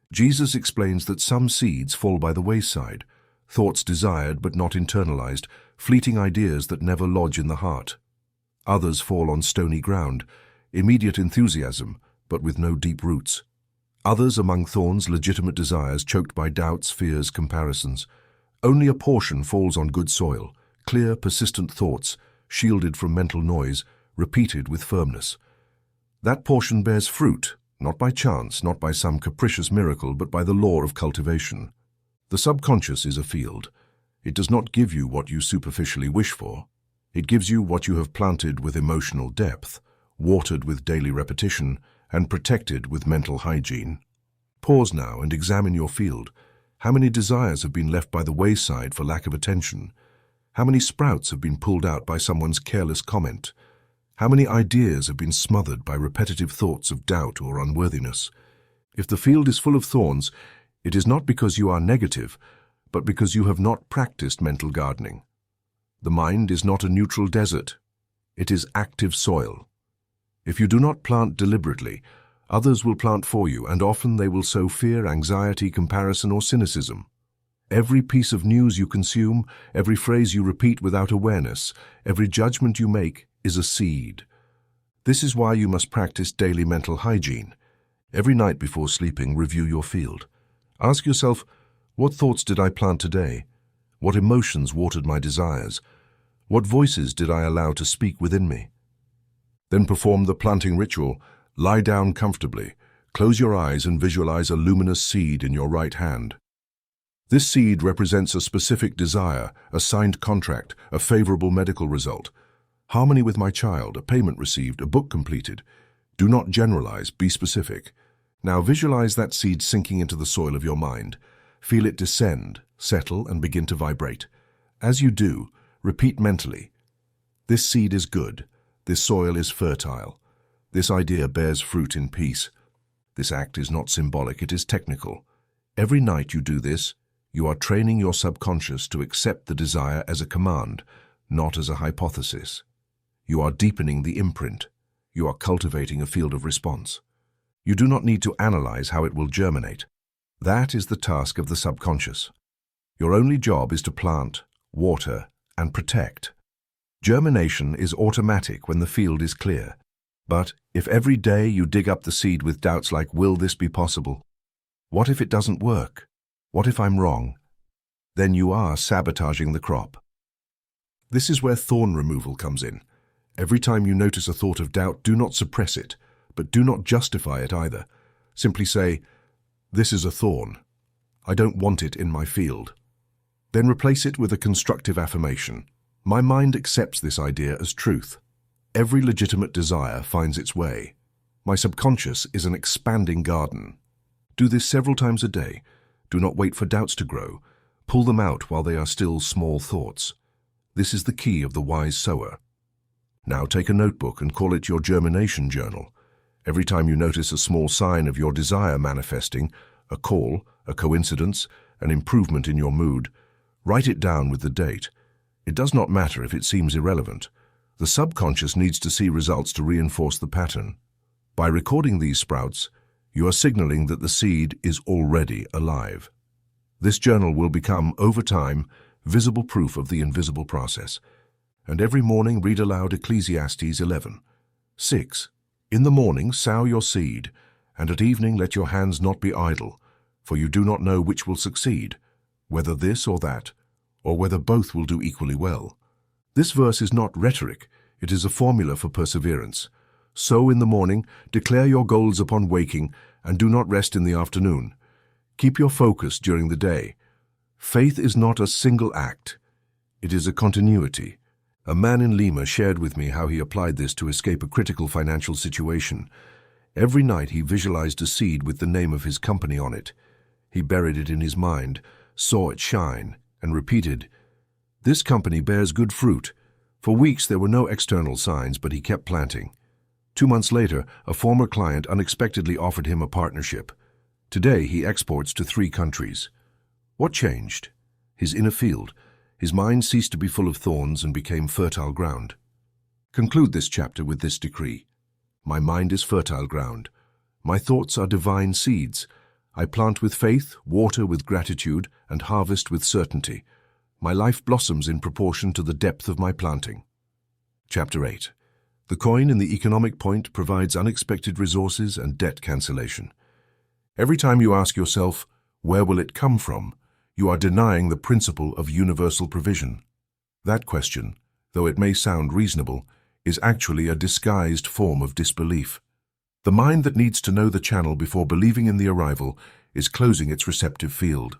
Jesus explains that some seeds fall by the wayside, thoughts desired but not internalized, fleeting ideas that never lodge in the heart. Others fall on stony ground, immediate enthusiasm, but with no deep roots. Others among thorns, legitimate desires choked by doubts, fears, comparisons. Only a portion falls on good soil, clear, persistent thoughts, shielded from mental noise, repeated with firmness. That portion bears fruit, not by chance, not by some capricious miracle, but by the law of cultivation. The subconscious is a field. It does not give you what you superficially wish for. It gives you what you have planted with emotional depth, watered with daily repetition, and protected with mental hygiene. Pause now and examine your field. How many desires have been left by the wayside for lack of attention? How many sprouts have been pulled out by someone's careless comment? How many ideas have been smothered by repetitive thoughts of doubt or unworthiness? If the field is full of thorns, it is not because you are negative, but because you have not practiced mental gardening. The mind is not a neutral desert. It is active soil. If you do not plant deliberately, others will plant for you, and often they will sow fear, anxiety, comparison, or cynicism. Every piece of news you consume, every phrase you repeat without awareness, every judgment you make is a seed. This is why you must practice daily mental hygiene. Every night before sleeping, review your field. Ask yourself, what thoughts did I plant today? What emotions watered my desires? What voices did I allow to speak within me? Then perform the planting ritual. Lie down comfortably, close your eyes and visualize a luminous seed in your right hand. This seed represents a specific desire, a signed contract, a favorable medical result. Harmony with my child, a payment received, a book completed. Do not generalize, be specific. Now visualize that seed sinking into the soil of your mind. Feel it descend, settle, and begin to vibrate. As you do, repeat mentally, this seed is good, this soil is fertile, this idea bears fruit in peace. This act is not symbolic, it is technical. Every night you do this, you are training your subconscious to accept the desire as a command, not as a hypothesis. You are deepening the imprint. You are cultivating a field of response. You do not need to analyze how it will germinate. That is the task of the subconscious. Your only job is to plant, water, and protect. Germination is automatic when the field is clear. But if every day you dig up the seed with doubts like, will this be possible? What if it doesn't work? What if I'm wrong? Then you are sabotaging the crop. This is where thorn removal comes in. Every time you notice a thought of doubt, do not suppress it, but do not justify it either. Simply say, this is a thorn. I don't want it in my field. Then replace it with a constructive affirmation. My mind accepts this idea as truth. Every legitimate desire finds its way. My subconscious is an expanding garden. Do this several times a day. Do not wait for doubts to grow. Pull them out while they are still small thoughts. This is the key of the wise sower. Now take a notebook and call it your germination journal. Every time you notice a small sign of your desire manifesting, a call, a coincidence, an improvement in your mood, write it down with the date. It does not matter if it seems irrelevant. The subconscious needs to see results to reinforce the pattern. By recording these sprouts, you are signaling that the seed is already alive. This journal will become, over time, visible proof of the invisible process. And every morning read aloud Ecclesiastes 11:6. In the morning sow your seed, and at evening let your hands not be idle, for you do not know which will succeed, whether this or that, or whether both will do equally well. This verse is not rhetoric, it is a formula for perseverance. Sow in the morning, declare your goals upon waking, and do not rest in the afternoon. Keep your focus during the day. Faith is not a single act, it is a continuity. A man in Lima shared with me how he applied this to escape a critical financial situation. Every night he visualized a seed with the name of his company on it. He buried it in his mind, saw it shine, and repeated, "This company bears good fruit." For weeks there were no external signs, but he kept planting. 2 months later, a former client unexpectedly offered him a partnership. Today he exports to 3 countries. What changed? His inner field. His mind ceased to be full of thorns and became fertile ground. Conclude this chapter with this decree. My mind is fertile ground. My thoughts are divine seeds. I plant with faith, water with gratitude, and harvest with certainty. My life blossoms in proportion to the depth of my planting. Chapter 8. The coin in the economic point provides unexpected resources and debt cancellation. Every time you ask yourself, where will it come from, you are denying the principle of universal provision. That question, though it may sound reasonable, is actually a disguised form of disbelief. The mind that needs to know the channel before believing in the arrival is closing its receptive field.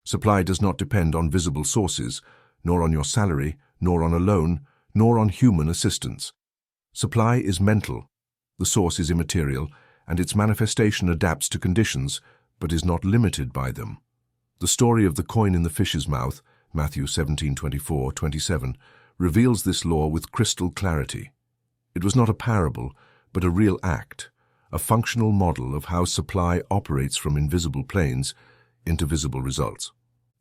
Supply does not depend on visible sources, nor on your salary, nor on a loan, nor on human assistance. Supply is mental. The source is immaterial, and its manifestation adapts to conditions, but is not limited by them. The story of the coin in the fish's mouth, Matthew 17:24-27, reveals this law with crystal clarity. It was not a parable, but a real act, a functional model of how supply operates from invisible planes into visible results.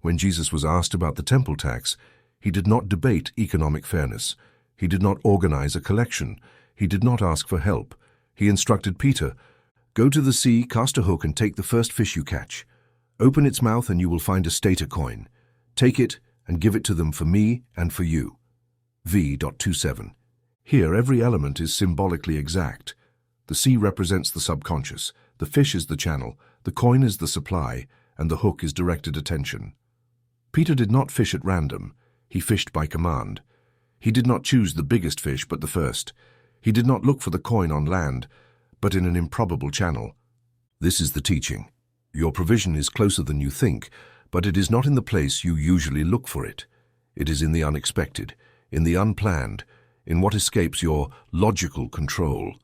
When Jesus was asked about the temple tax, he did not debate economic fairness. He did not organize a collection. He did not ask for help. He instructed Peter, "Go to the sea, cast a hook, and take the first fish you catch. Open its mouth and you will find a stater coin. Take it and give it to them for me and for you." V.27. Here, every element is symbolically exact. The sea represents the subconscious, the fish is the channel, the coin is the supply, and the hook is directed attention. Peter did not fish at random. He fished by command. He did not choose the biggest fish, but the first. He did not look for the coin on land, but in an improbable channel. This is the teaching. Your provision is closer than you think, but it is not in the place you usually look for it. It is in the unexpected, in the unplanned, in what escapes your logical control.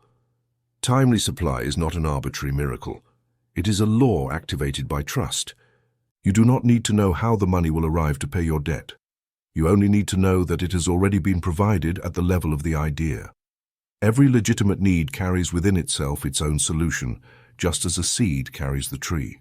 Timely supply is not an arbitrary miracle. It is a law activated by trust. You do not need to know how the money will arrive to pay your debt. You only need to know that it has already been provided at the level of the idea. Every legitimate need carries within itself its own solution, just as a seed carries the tree.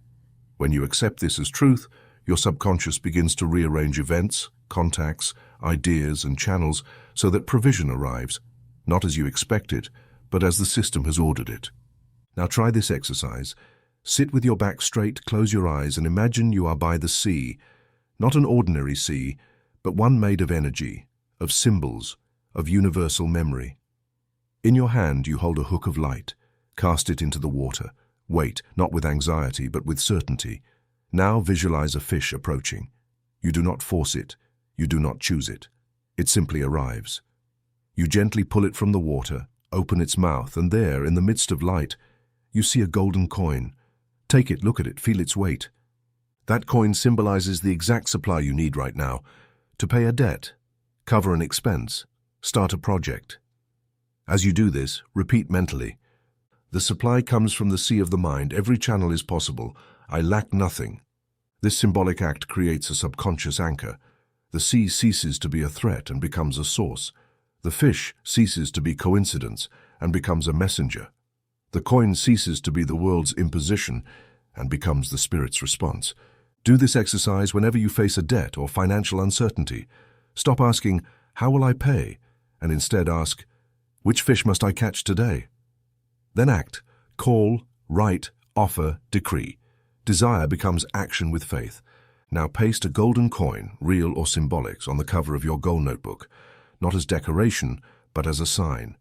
When you accept this as truth, your subconscious begins to rearrange events, contacts, ideas, and channels so that provision arrives, not as you expect it, but as the system has ordered it. Now try this exercise. Sit with your back straight, close your eyes, and imagine you are by the sea, not an ordinary sea, but one made of energy, of symbols, of universal memory. In your hand you hold a hook of light. Cast it into the water. Wait, not with anxiety, but with certainty. Now visualize a fish approaching. You do not force it. You do not choose it. It simply arrives. You gently pull it from the water, open its mouth, and there, in the midst of light, you see a golden coin. Take it, look at it, feel its weight. That coin symbolizes the exact supply you need right now to pay a debt, cover an expense, start a project. As you do this, repeat mentally, "The supply comes from the sea of the mind. Every channel is possible. I lack nothing." This symbolic act creates a subconscious anchor. The sea ceases to be a threat and becomes a source. The fish ceases to be coincidence and becomes a messenger. The coin ceases to be the world's imposition and becomes the spirit's response. Do this exercise whenever you face a debt or financial uncertainty. Stop asking, "How will I pay?" and instead ask, "Which fish must I catch today?" Then act. Call, write, offer, decree. Desire becomes action with faith. Now paste a golden coin, real or symbolic, on the cover of your goal notebook, not as decoration, but as a sign.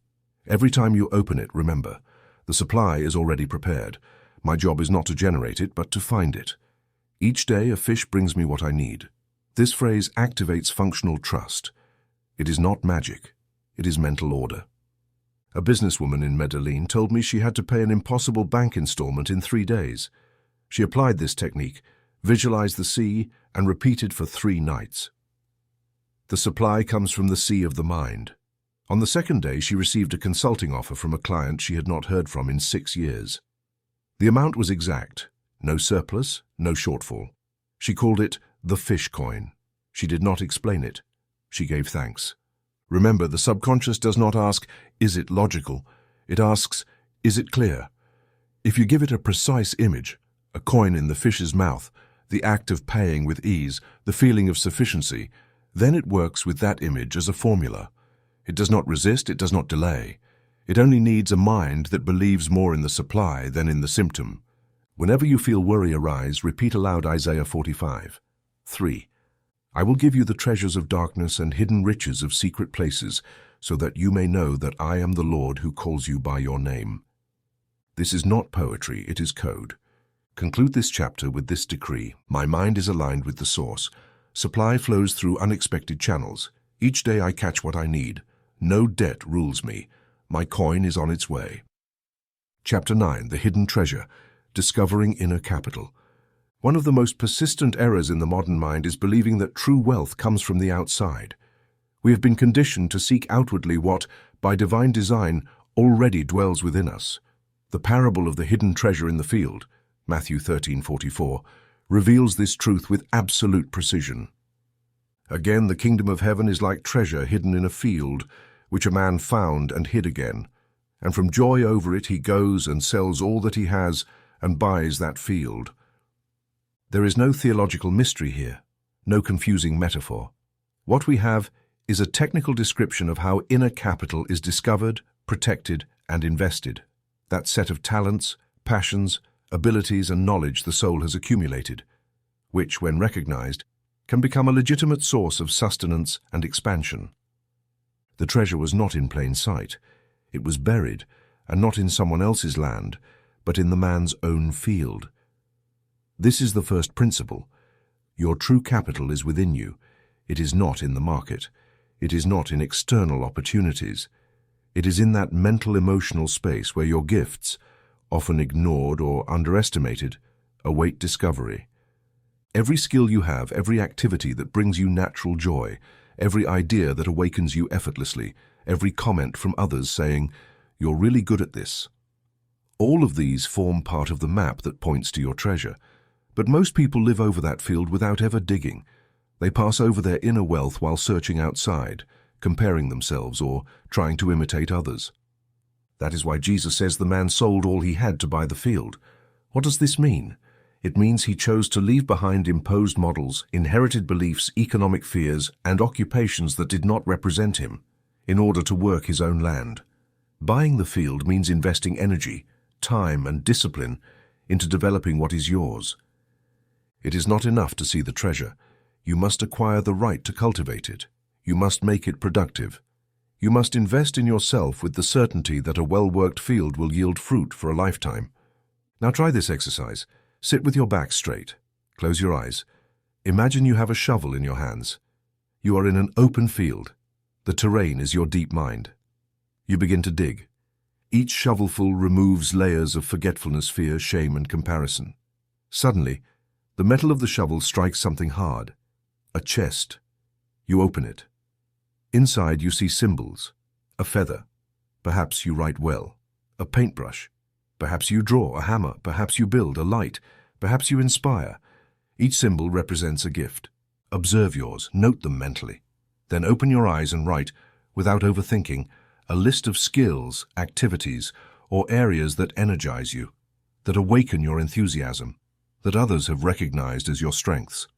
Every time you open it, remember, the supply is already prepared. My job is not to generate it, but to find it. Each day a fish brings me what I need. This phrase activates functional trust. It is not magic. It is mental order. A businesswoman in Medellin told me she had to pay an impossible bank installment in 3 days. She applied this technique, visualized the sea, and repeated for 3 nights. The supply comes from the sea of the mind. On the 2nd day, she received a consulting offer from a client she had not heard from in 6 years. The amount was exact, no surplus, no shortfall. She called it the fish coin. She did not explain it. She gave thanks. Remember, the subconscious does not ask, "Is it logical?" It asks, "Is it clear?" If you give it a precise image, a coin in the fish's mouth, the act of paying with ease, the feeling of sufficiency, then it works with that image as a formula. It does not resist, it does not delay. It only needs a mind that believes more in the supply than in the symptom. Whenever you feel worry arise, repeat aloud Isaiah 45:3. I will give you the treasures of darkness and hidden riches of secret places, so that you may know that I am the Lord who calls you by your name. This is not poetry, it is code. Conclude this chapter with this decree: my mind is aligned with the source. Supply flows through unexpected channels. Each day I catch what I need. No debt rules me. My coin is on its way. Chapter 9. The Hidden Treasure. Discovering Inner Capital. One of the most persistent errors in the modern mind is believing that true wealth comes from the outside. We have been conditioned to seek outwardly what, by divine design, already dwells within us. The parable of the hidden treasure in the field, Matthew 13:44, reveals this truth with absolute precision. Again, the kingdom of heaven is like treasure hidden in a field, which a man found and hid again. And from joy over it he goes and sells all that he has and buys that field. There is no theological mystery here, no confusing metaphor. What we have is a technical description of how inner capital is discovered, protected, and invested. That set of talents, passions, abilities, and knowledge the soul has accumulated, which, when recognized, can become a legitimate source of sustenance and expansion. The treasure was not in plain sight. It was buried, and not in someone else's land, but in the man's own field. This is the first principle. Your true capital is within you. It is not in the market. It is not in external opportunities. It is in that mental, emotional space where your gifts, often ignored or underestimated, await discovery. Every skill you have, every activity that brings you natural joy, every idea that awakens you effortlessly, every comment from others saying, "You're really good at this." All of these form part of the map that points to your treasure. But most people live over that field without ever digging. They pass over their inner wealth while searching outside, comparing themselves or trying to imitate others. That is why Jesus says the man sold all he had to buy the field. What does this mean? It means he chose to leave behind imposed models, inherited beliefs, economic fears, and occupations that did not represent him, in order to work his own land. Buying the field means investing energy, time, and discipline into developing what is yours. It is not enough to see the treasure. You must acquire the right to cultivate it. You must make it productive. You must invest in yourself with the certainty that a well-worked field will yield fruit for a lifetime. Now try this exercise. Sit with your back straight. Close your eyes. Imagine you have a shovel in your hands. You are in an open field. The terrain is your deep mind. You begin to dig. Each shovelful removes layers of forgetfulness, fear, shame, and comparison. Suddenly, the metal of the shovel strikes something hard. A chest. You open it. Inside you see symbols. A feather. Perhaps you write well. A paintbrush. Perhaps you draw. A hammer. Perhaps you build. A light. Perhaps you inspire. Each symbol represents a gift. Observe yours. Note them mentally. Then open your eyes and write, without overthinking, a list of skills, activities, or areas that energize you, that awaken your enthusiasm, that others have recognized as your strengths.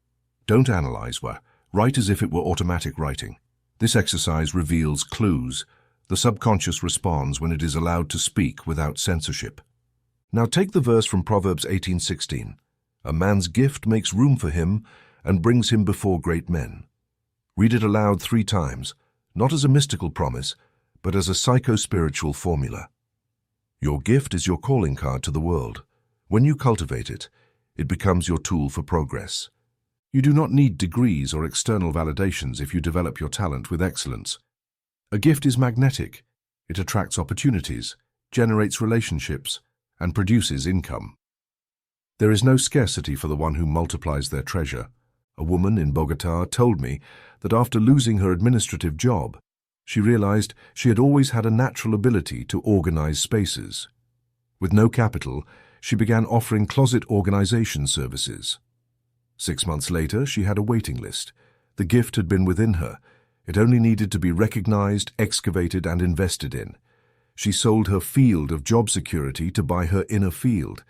Don't analyze, write as if it were automatic writing. This exercise reveals clues. The subconscious responds when it is allowed to speak without censorship. Now take the verse from Proverbs 18:16. A man's gift makes room for him and brings him before great men. Read it aloud 3 times, not as a mystical promise, but as a psycho-spiritual formula. Your gift is your calling card to the world. When you cultivate it, it becomes your tool for progress. You do not need degrees or external validations if you develop your talent with excellence. A gift is magnetic. It attracts opportunities, generates relationships, and produces income. There is no scarcity for the one who multiplies their treasure. A woman in Bogotá told me that after losing her administrative job, she realized she had always had a natural ability to organize spaces. With no capital, she began offering closet organization services. 6 months later, she had a waiting list. The gift had been within her. It only needed to be recognized, excavated, and invested in. She sold her field of job security to buy her inner field.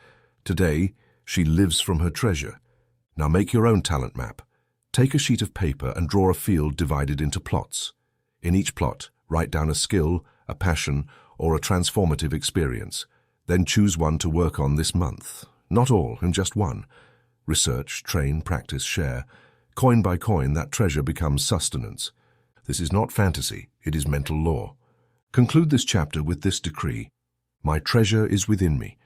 Today, she lives from her treasure. Now make your own talent map. Take a sheet of paper and draw a field divided into plots. In each plot, write down a skill, a passion, or a transformative experience. Then choose one to work on this month. Not all, and just one. Research, train, practice, share. Coin by coin, that treasure becomes sustenance. This is not fantasy, it is mental law. Conclude this chapter with this decree. My treasure is within me.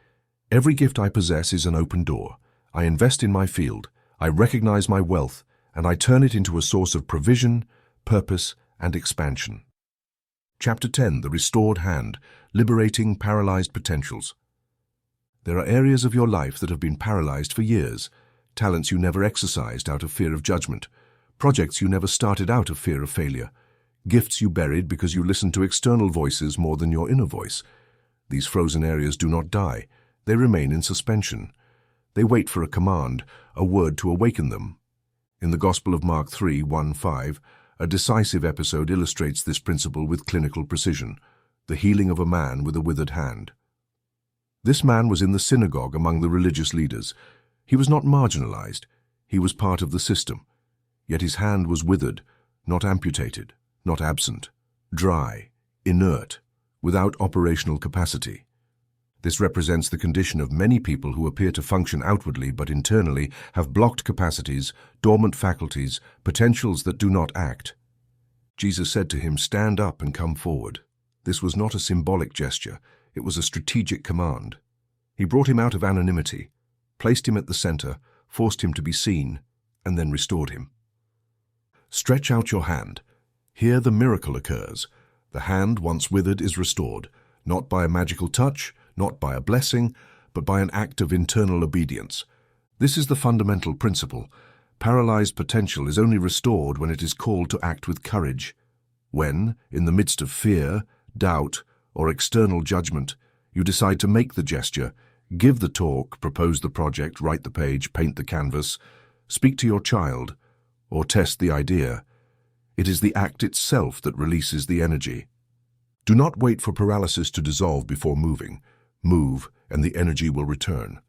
Every gift I possess is an open door. I invest in my field, I recognize my wealth, and I turn it into a source of provision, purpose, and expansion. Chapter 10, The Restored Hand, Liberating Paralyzed Potentials. There are areas of your life that have been paralyzed for years, talents you never exercised out of fear of judgment, projects you never started out of fear of failure, gifts you buried because you listened to external voices more than your inner voice. These frozen areas do not die, they remain in suspension. They wait for a command, a word to awaken them. In the Gospel of Mark 3:1-5, a decisive episode illustrates this principle with clinical precision, the healing of a man with a withered hand. This man was in the synagogue among the religious leaders. He was not marginalized, he was part of the system. Yet his hand was withered, not amputated, not absent, dry, inert, without operational capacity. This represents the condition of many people who appear to function outwardly but internally have blocked capacities, dormant faculties, potentials that do not act. Jesus said to him, "Stand up and come forward." This was not a symbolic gesture, it was a strategic command. He brought him out of anonymity, placed him at the center, forced him to be seen, and then restored him. Stretch out your hand. Here the miracle occurs. The hand, once withered, is restored, not by a magical touch, not by a blessing, but by an act of internal obedience. This is the fundamental principle. Paralyzed potential is only restored when it is called to act with courage. When, in the midst of fear, doubt, or external judgment, you decide to make the gesture, give the talk, propose the project, write the page, paint the canvas, speak to your child, or test the idea, it is the act itself that releases the energy. Do not wait for paralysis to dissolve before moving. Move, and the energy will return.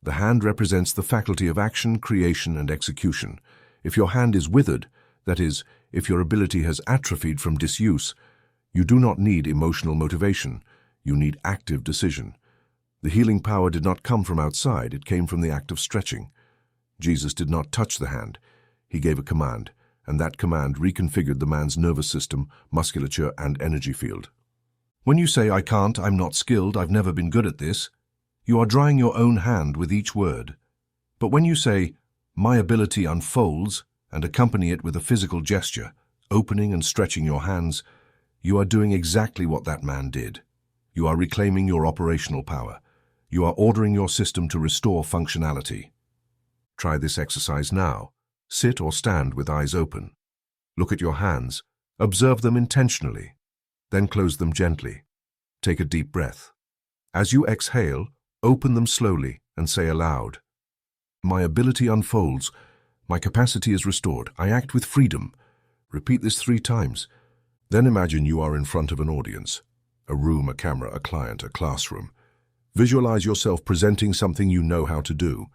The hand represents the faculty of action, creation, and execution. If your hand is withered, that is, if your ability has atrophied from disuse, you do not need emotional motivation, you need active decision. The healing power did not come from outside, it came from the act of stretching. Jesus did not touch the hand, he gave a command, and that command reconfigured the man's nervous system, musculature, and energy field. When you say, "I can't, I'm not skilled, I've never been good at this," you are drying your own hand with each word. But when you say, "My ability unfolds," and accompany it with a physical gesture, opening and stretching your hands, you are doing exactly what that man did. You are reclaiming your operational power. You are ordering your system to restore functionality. Try this exercise now. Sit or stand with eyes open. Look at your hands. Observe them intentionally. Then close them gently. Take a deep breath. As you exhale, open them slowly and say aloud, "My ability unfolds. My capacity is restored. I act with freedom." Repeat this 3 times. Then imagine you are in front of an audience. A room, a camera, a client, a classroom. Visualize yourself presenting something you know how to do.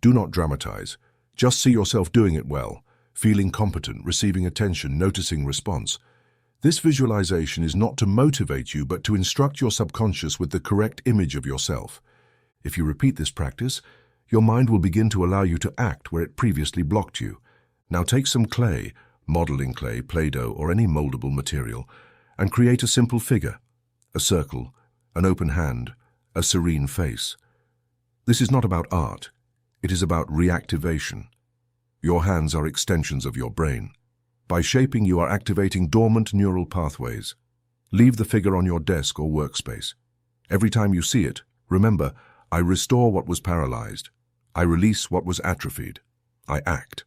Do not dramatize. Just see yourself doing it well, feeling competent, receiving attention, noticing response. This visualization is not to motivate you, but to instruct your subconscious with the correct image of yourself. If you repeat this practice, your mind will begin to allow you to act where it previously blocked you. Now take some clay, modeling clay, Play-Doh, or any moldable material, and create a simple figure, a circle, an open hand, a serene face. This is not about art. It is about reactivation. Your hands are extensions of your brain. By shaping, you are activating dormant neural pathways. Leave the figure on your desk or workspace. Every time you see it, remember, I restore what was paralyzed. I release what was atrophied. I act.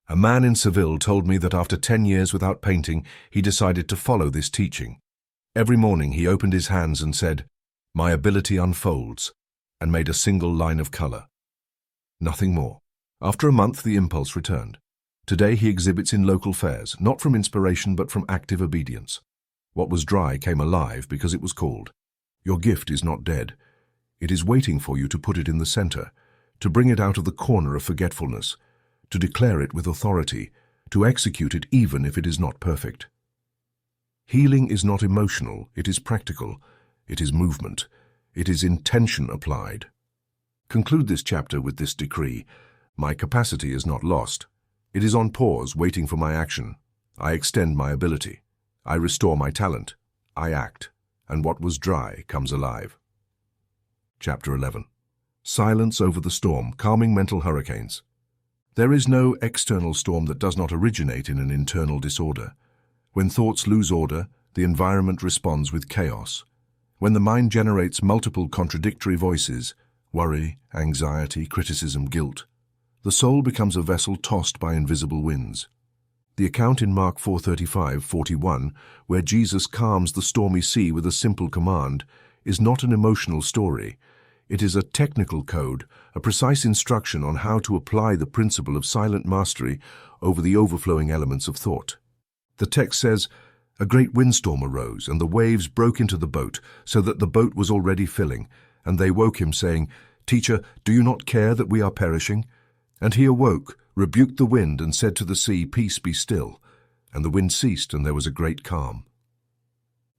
A man in Seville told me that after 10 years without painting, he decided to follow this teaching. Every morning he opened his hands and said, "My ability unfolds," and made a single line of color. Nothing more. After a month, the impulse returned. Today he exhibits in local fairs, not from inspiration but from active obedience. What was dry came alive because it was called. Your gift is not dead. It is waiting for you to put it in the center, to bring it out of the corner of forgetfulness, to declare it with authority, to execute it even if it is not perfect. Healing is not emotional, it is practical. It is movement. It is intention applied. Conclude this chapter with this decree. My capacity is not lost. It is on pause, waiting for my action. I extend my ability. I restore my talent. I act, and what was dry comes alive. Chapter 11. Silence over the storm, calming mental hurricanes. There is no external storm that does not originate in an internal disorder. When thoughts lose order, the environment responds with chaos. When the mind generates multiple contradictory voices, worry, anxiety, criticism, guilt, the soul becomes a vessel tossed by invisible winds. The account in Mark 4:35-41, where Jesus calms the stormy sea with a simple command, is not an emotional story. It is a technical code, a precise instruction on how to apply the principle of silent mastery over the overflowing elements of thought. The text says, "A great windstorm arose, and the waves broke into the boat, so that the boat was already filling. And they woke him, saying, 'Teacher, do you not care that we are perishing?' And he awoke, rebuked the wind, and said to the sea, 'Peace, be still.' And the wind ceased, and there was a great calm."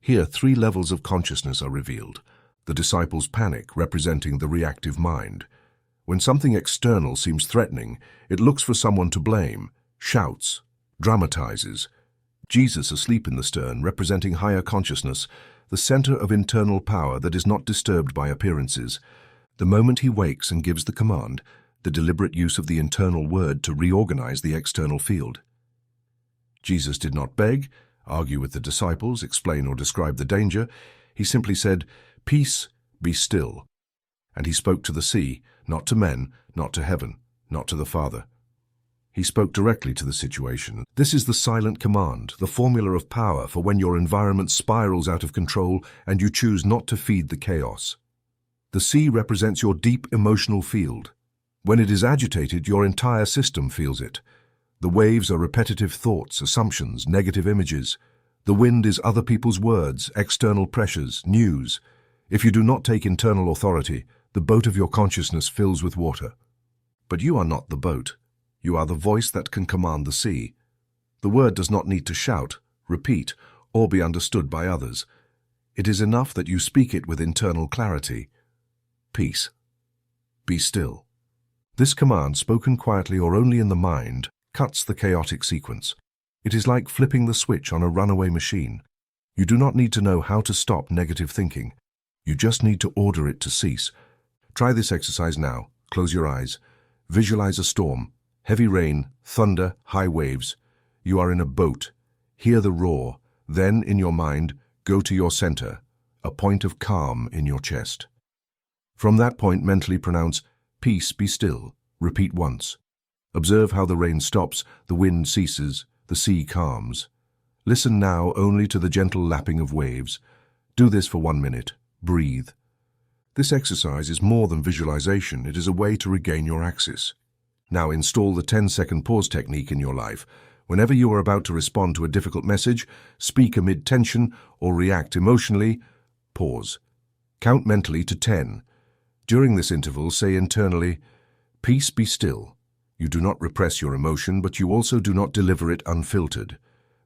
Here, 3 levels of consciousness are revealed. The disciples' panic, representing the reactive mind. When something external seems threatening, it looks for someone to blame, shouts, dramatizes. Jesus, asleep in the stern, representing higher consciousness, the center of internal power that is not disturbed by appearances. The moment he wakes and gives the command, the deliberate use of the internal word to reorganize the external field. Jesus did not beg, argue with the disciples, explain or describe the danger. He simply said, "Peace, be still." And he spoke to the sea, not to men, not to heaven, not to the Father. He spoke directly to the situation. This is the silent command, the formula of power for when your environment spirals out of control and you choose not to feed the chaos. The sea represents your deep emotional field. When it is agitated, your entire system feels it. The waves are repetitive thoughts, assumptions, negative images. The wind is other people's words, external pressures, news. If you do not take internal authority, the boat of your consciousness fills with water. But you are not the boat. You are the voice that can command the sea. The word does not need to shout, repeat, or be understood by others. It is enough that you speak it with internal clarity. Peace. Be still. This command, spoken quietly or only in the mind, cuts the chaotic sequence. It is like flipping the switch on a runaway machine. You do not need to know how to stop negative thinking. You just need to order it to cease. Try this exercise now. Close your eyes. Visualize a storm. Heavy rain, thunder, high waves. You are in a boat. Hear the roar. Then, in your mind, go to your center, a point of calm in your chest. From that point, mentally pronounce, "Peace, be still." Repeat once. Observe how the rain stops, the wind ceases, the sea calms. Listen now only to the gentle lapping of waves. Do this for 1 minute. Breathe. This exercise is more than visualization. It is a way to regain your axis. Now install the 10-second pause technique in your life. Whenever you are about to respond to a difficult message, speak amid tension, or react emotionally, pause. Count mentally to 10. During this interval, say internally, "Peace, be still." You do not repress your emotion, but you also do not deliver it unfiltered.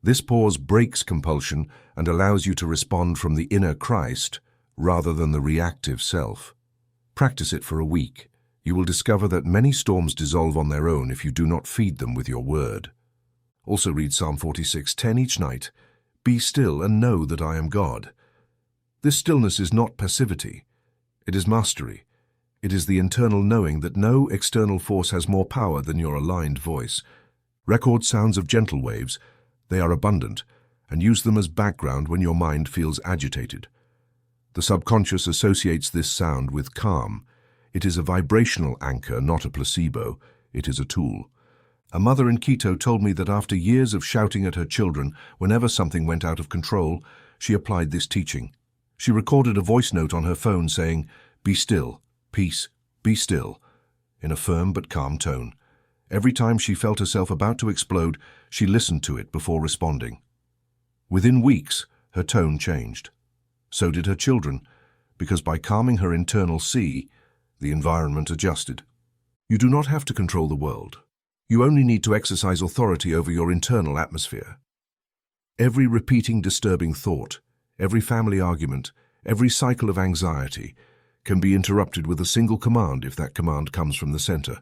This pause breaks compulsion and allows you to respond from the inner Christ rather than the reactive self. Practice it for a week. You will discover that many storms dissolve on their own if you do not feed them with your word. Also read Psalm 46:10 each night. "Be still and know that I am God." This stillness is not passivity. It is mastery. It is the internal knowing that no external force has more power than your aligned voice. Record sounds of gentle waves. They are abundant, and use them as background when your mind feels agitated. The subconscious associates this sound with calm. It is a vibrational anchor, not a placebo. It is a tool. A mother in Quito told me that after years of shouting at her children whenever something went out of control, she applied this teaching. She recorded a voice note on her phone saying, "Be still, peace, be still," in a firm but calm tone. Every time she felt herself about to explode, she listened to it before responding. Within weeks, her tone changed. So did her children, because by calming her internal sea, the environment adjusted. You do not have to control the world. You only need to exercise authority over your internal atmosphere. Every repeating disturbing thought, every family argument, every cycle of anxiety can be interrupted with a single command if that command comes from the center.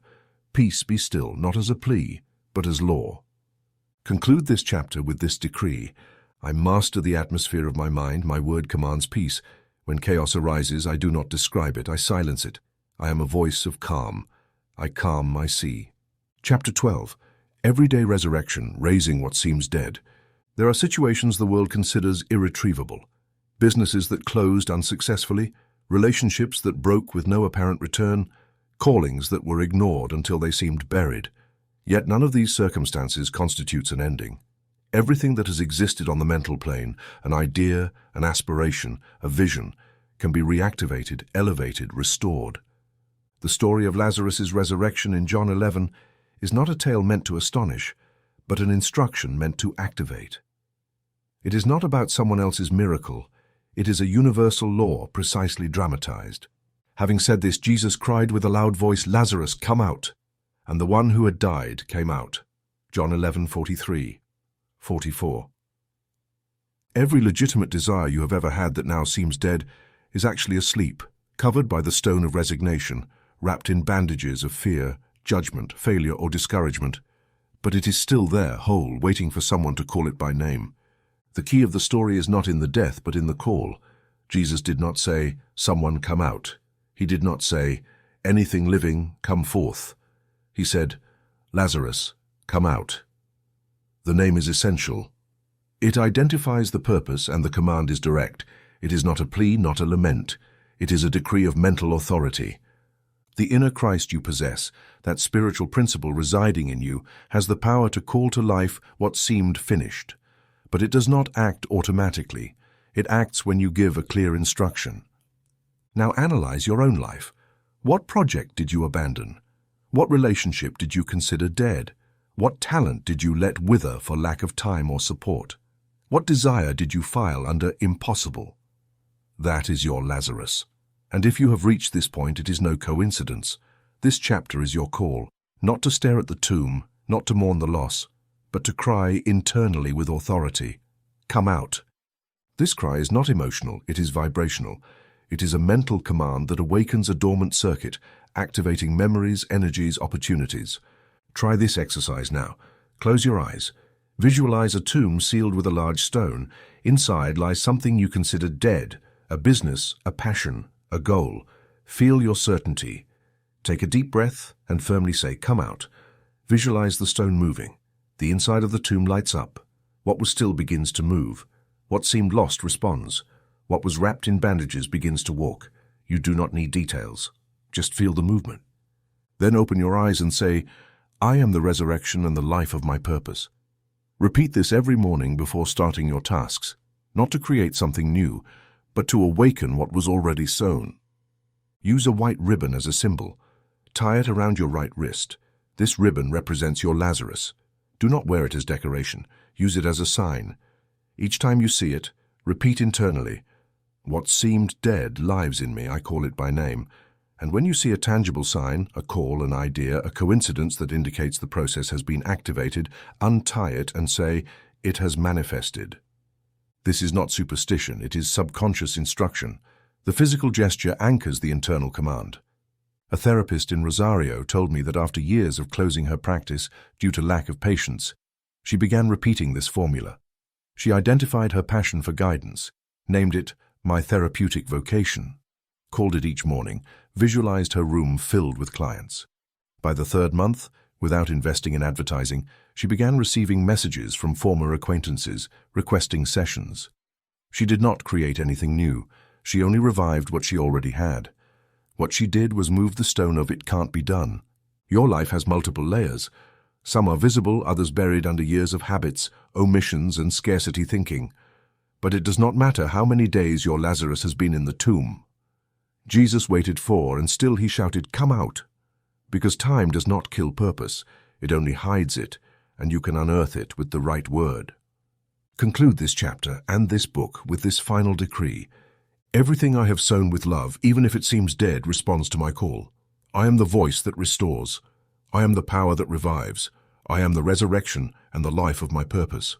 Peace, be still, not as a plea, but as law. Conclude this chapter with this decree. I master the atmosphere of my mind. My word commands peace. When chaos arises, I do not describe it. I silence it. I am a voice of calm. I calm my sea. Chapter 12. Everyday resurrection, raising what seems dead. There are situations the world considers irretrievable. Businesses that closed unsuccessfully, relationships that broke with no apparent return, callings that were ignored until they seemed buried. Yet none of these circumstances constitutes an ending. Everything that has existed on the mental plane, an idea, an aspiration, a vision, can be reactivated, elevated, restored. The story of Lazarus's resurrection in John 11 is not a tale meant to astonish, but an instruction meant to activate. It is not about someone else's miracle. It is a universal law precisely dramatized. Having said this, Jesus cried with a loud voice, "Lazarus, come out!" And the one who had died came out. John 11:43, 44. Every legitimate desire you have ever had that now seems dead is actually asleep, covered by the stone of resignation, wrapped in bandages of fear, judgment, failure, or discouragement. But it is still there, whole, waiting for someone to call it by name. The key of the story is not in the death, but in the call. Jesus did not say, "Someone come out." He did not say, "Anything living, come forth." He said, "Lazarus, come out." The name is essential. It identifies the purpose, and the command is direct. It is not a plea, not a lament. It is a decree of mental authority. The inner Christ you possess, that spiritual principle residing in you, has the power to call to life what seemed finished. But it does not act automatically. It acts when you give a clear instruction. Now analyze your own life. What project did you abandon? What relationship did you consider dead? What talent did you let wither for lack of time or support? What desire did you file under impossible? That is your Lazarus. And if you have reached this point, it is no coincidence. This chapter is your call, not to stare at the tomb, not to mourn the loss, but to cry internally with authority, "Come out." This cry is not emotional, it is vibrational. It is a mental command that awakens a dormant circuit, activating memories, energies, opportunities. Try this exercise now. Close your eyes. Visualize a tomb sealed with a large stone. Inside lies something you consider dead, a business, a passion, a goal. Feel your certainty. Take a deep breath and firmly say, "Come out." Visualize the stone moving. The inside of the tomb lights up. What was still begins to move. What seemed lost responds. What was wrapped in bandages begins to walk. You do not need details. Just feel the movement. Then open your eyes and say, "I am the resurrection and the life of my purpose." Repeat this every morning before starting your tasks, not to create something new, but to awaken what was already sown. Use a white ribbon as a symbol. Tie it around your right wrist. This ribbon represents your Lazarus. Do not wear it as decoration. Use it as a sign. Each time you see it, repeat internally, "What seemed dead lives in me, I call it by name." And when you see a tangible sign, a call, an idea, a coincidence that indicates the process has been activated, untie it and say, "It has manifested." This is not superstition, it is subconscious instruction. The physical gesture anchors the internal command. A therapist in Rosario told me that after years of closing her practice due to lack of patience, she began repeating this formula. She identified her passion for guidance, named it "my therapeutic vocation," called it each morning, visualized her room filled with clients. By the third month, without investing in advertising, she began receiving messages from former acquaintances requesting sessions. She did not create anything new, she only revived what she already had. What she did was move the stone of "it can't be done." Your life has multiple layers. Some are visible, others buried under years of habits, omissions, and scarcity thinking. But it does not matter how many days your Lazarus has been in the tomb. Jesus waited 4, and still he shouted, "Come out!" Because time does not kill purpose, it only hides it, and you can unearth it with the right word. Conclude this chapter and this book with this final decree. Everything I have sown with love, even if it seems dead, responds to my call. I am the voice that restores. I am the power that revives. I am the resurrection and the life of my purpose.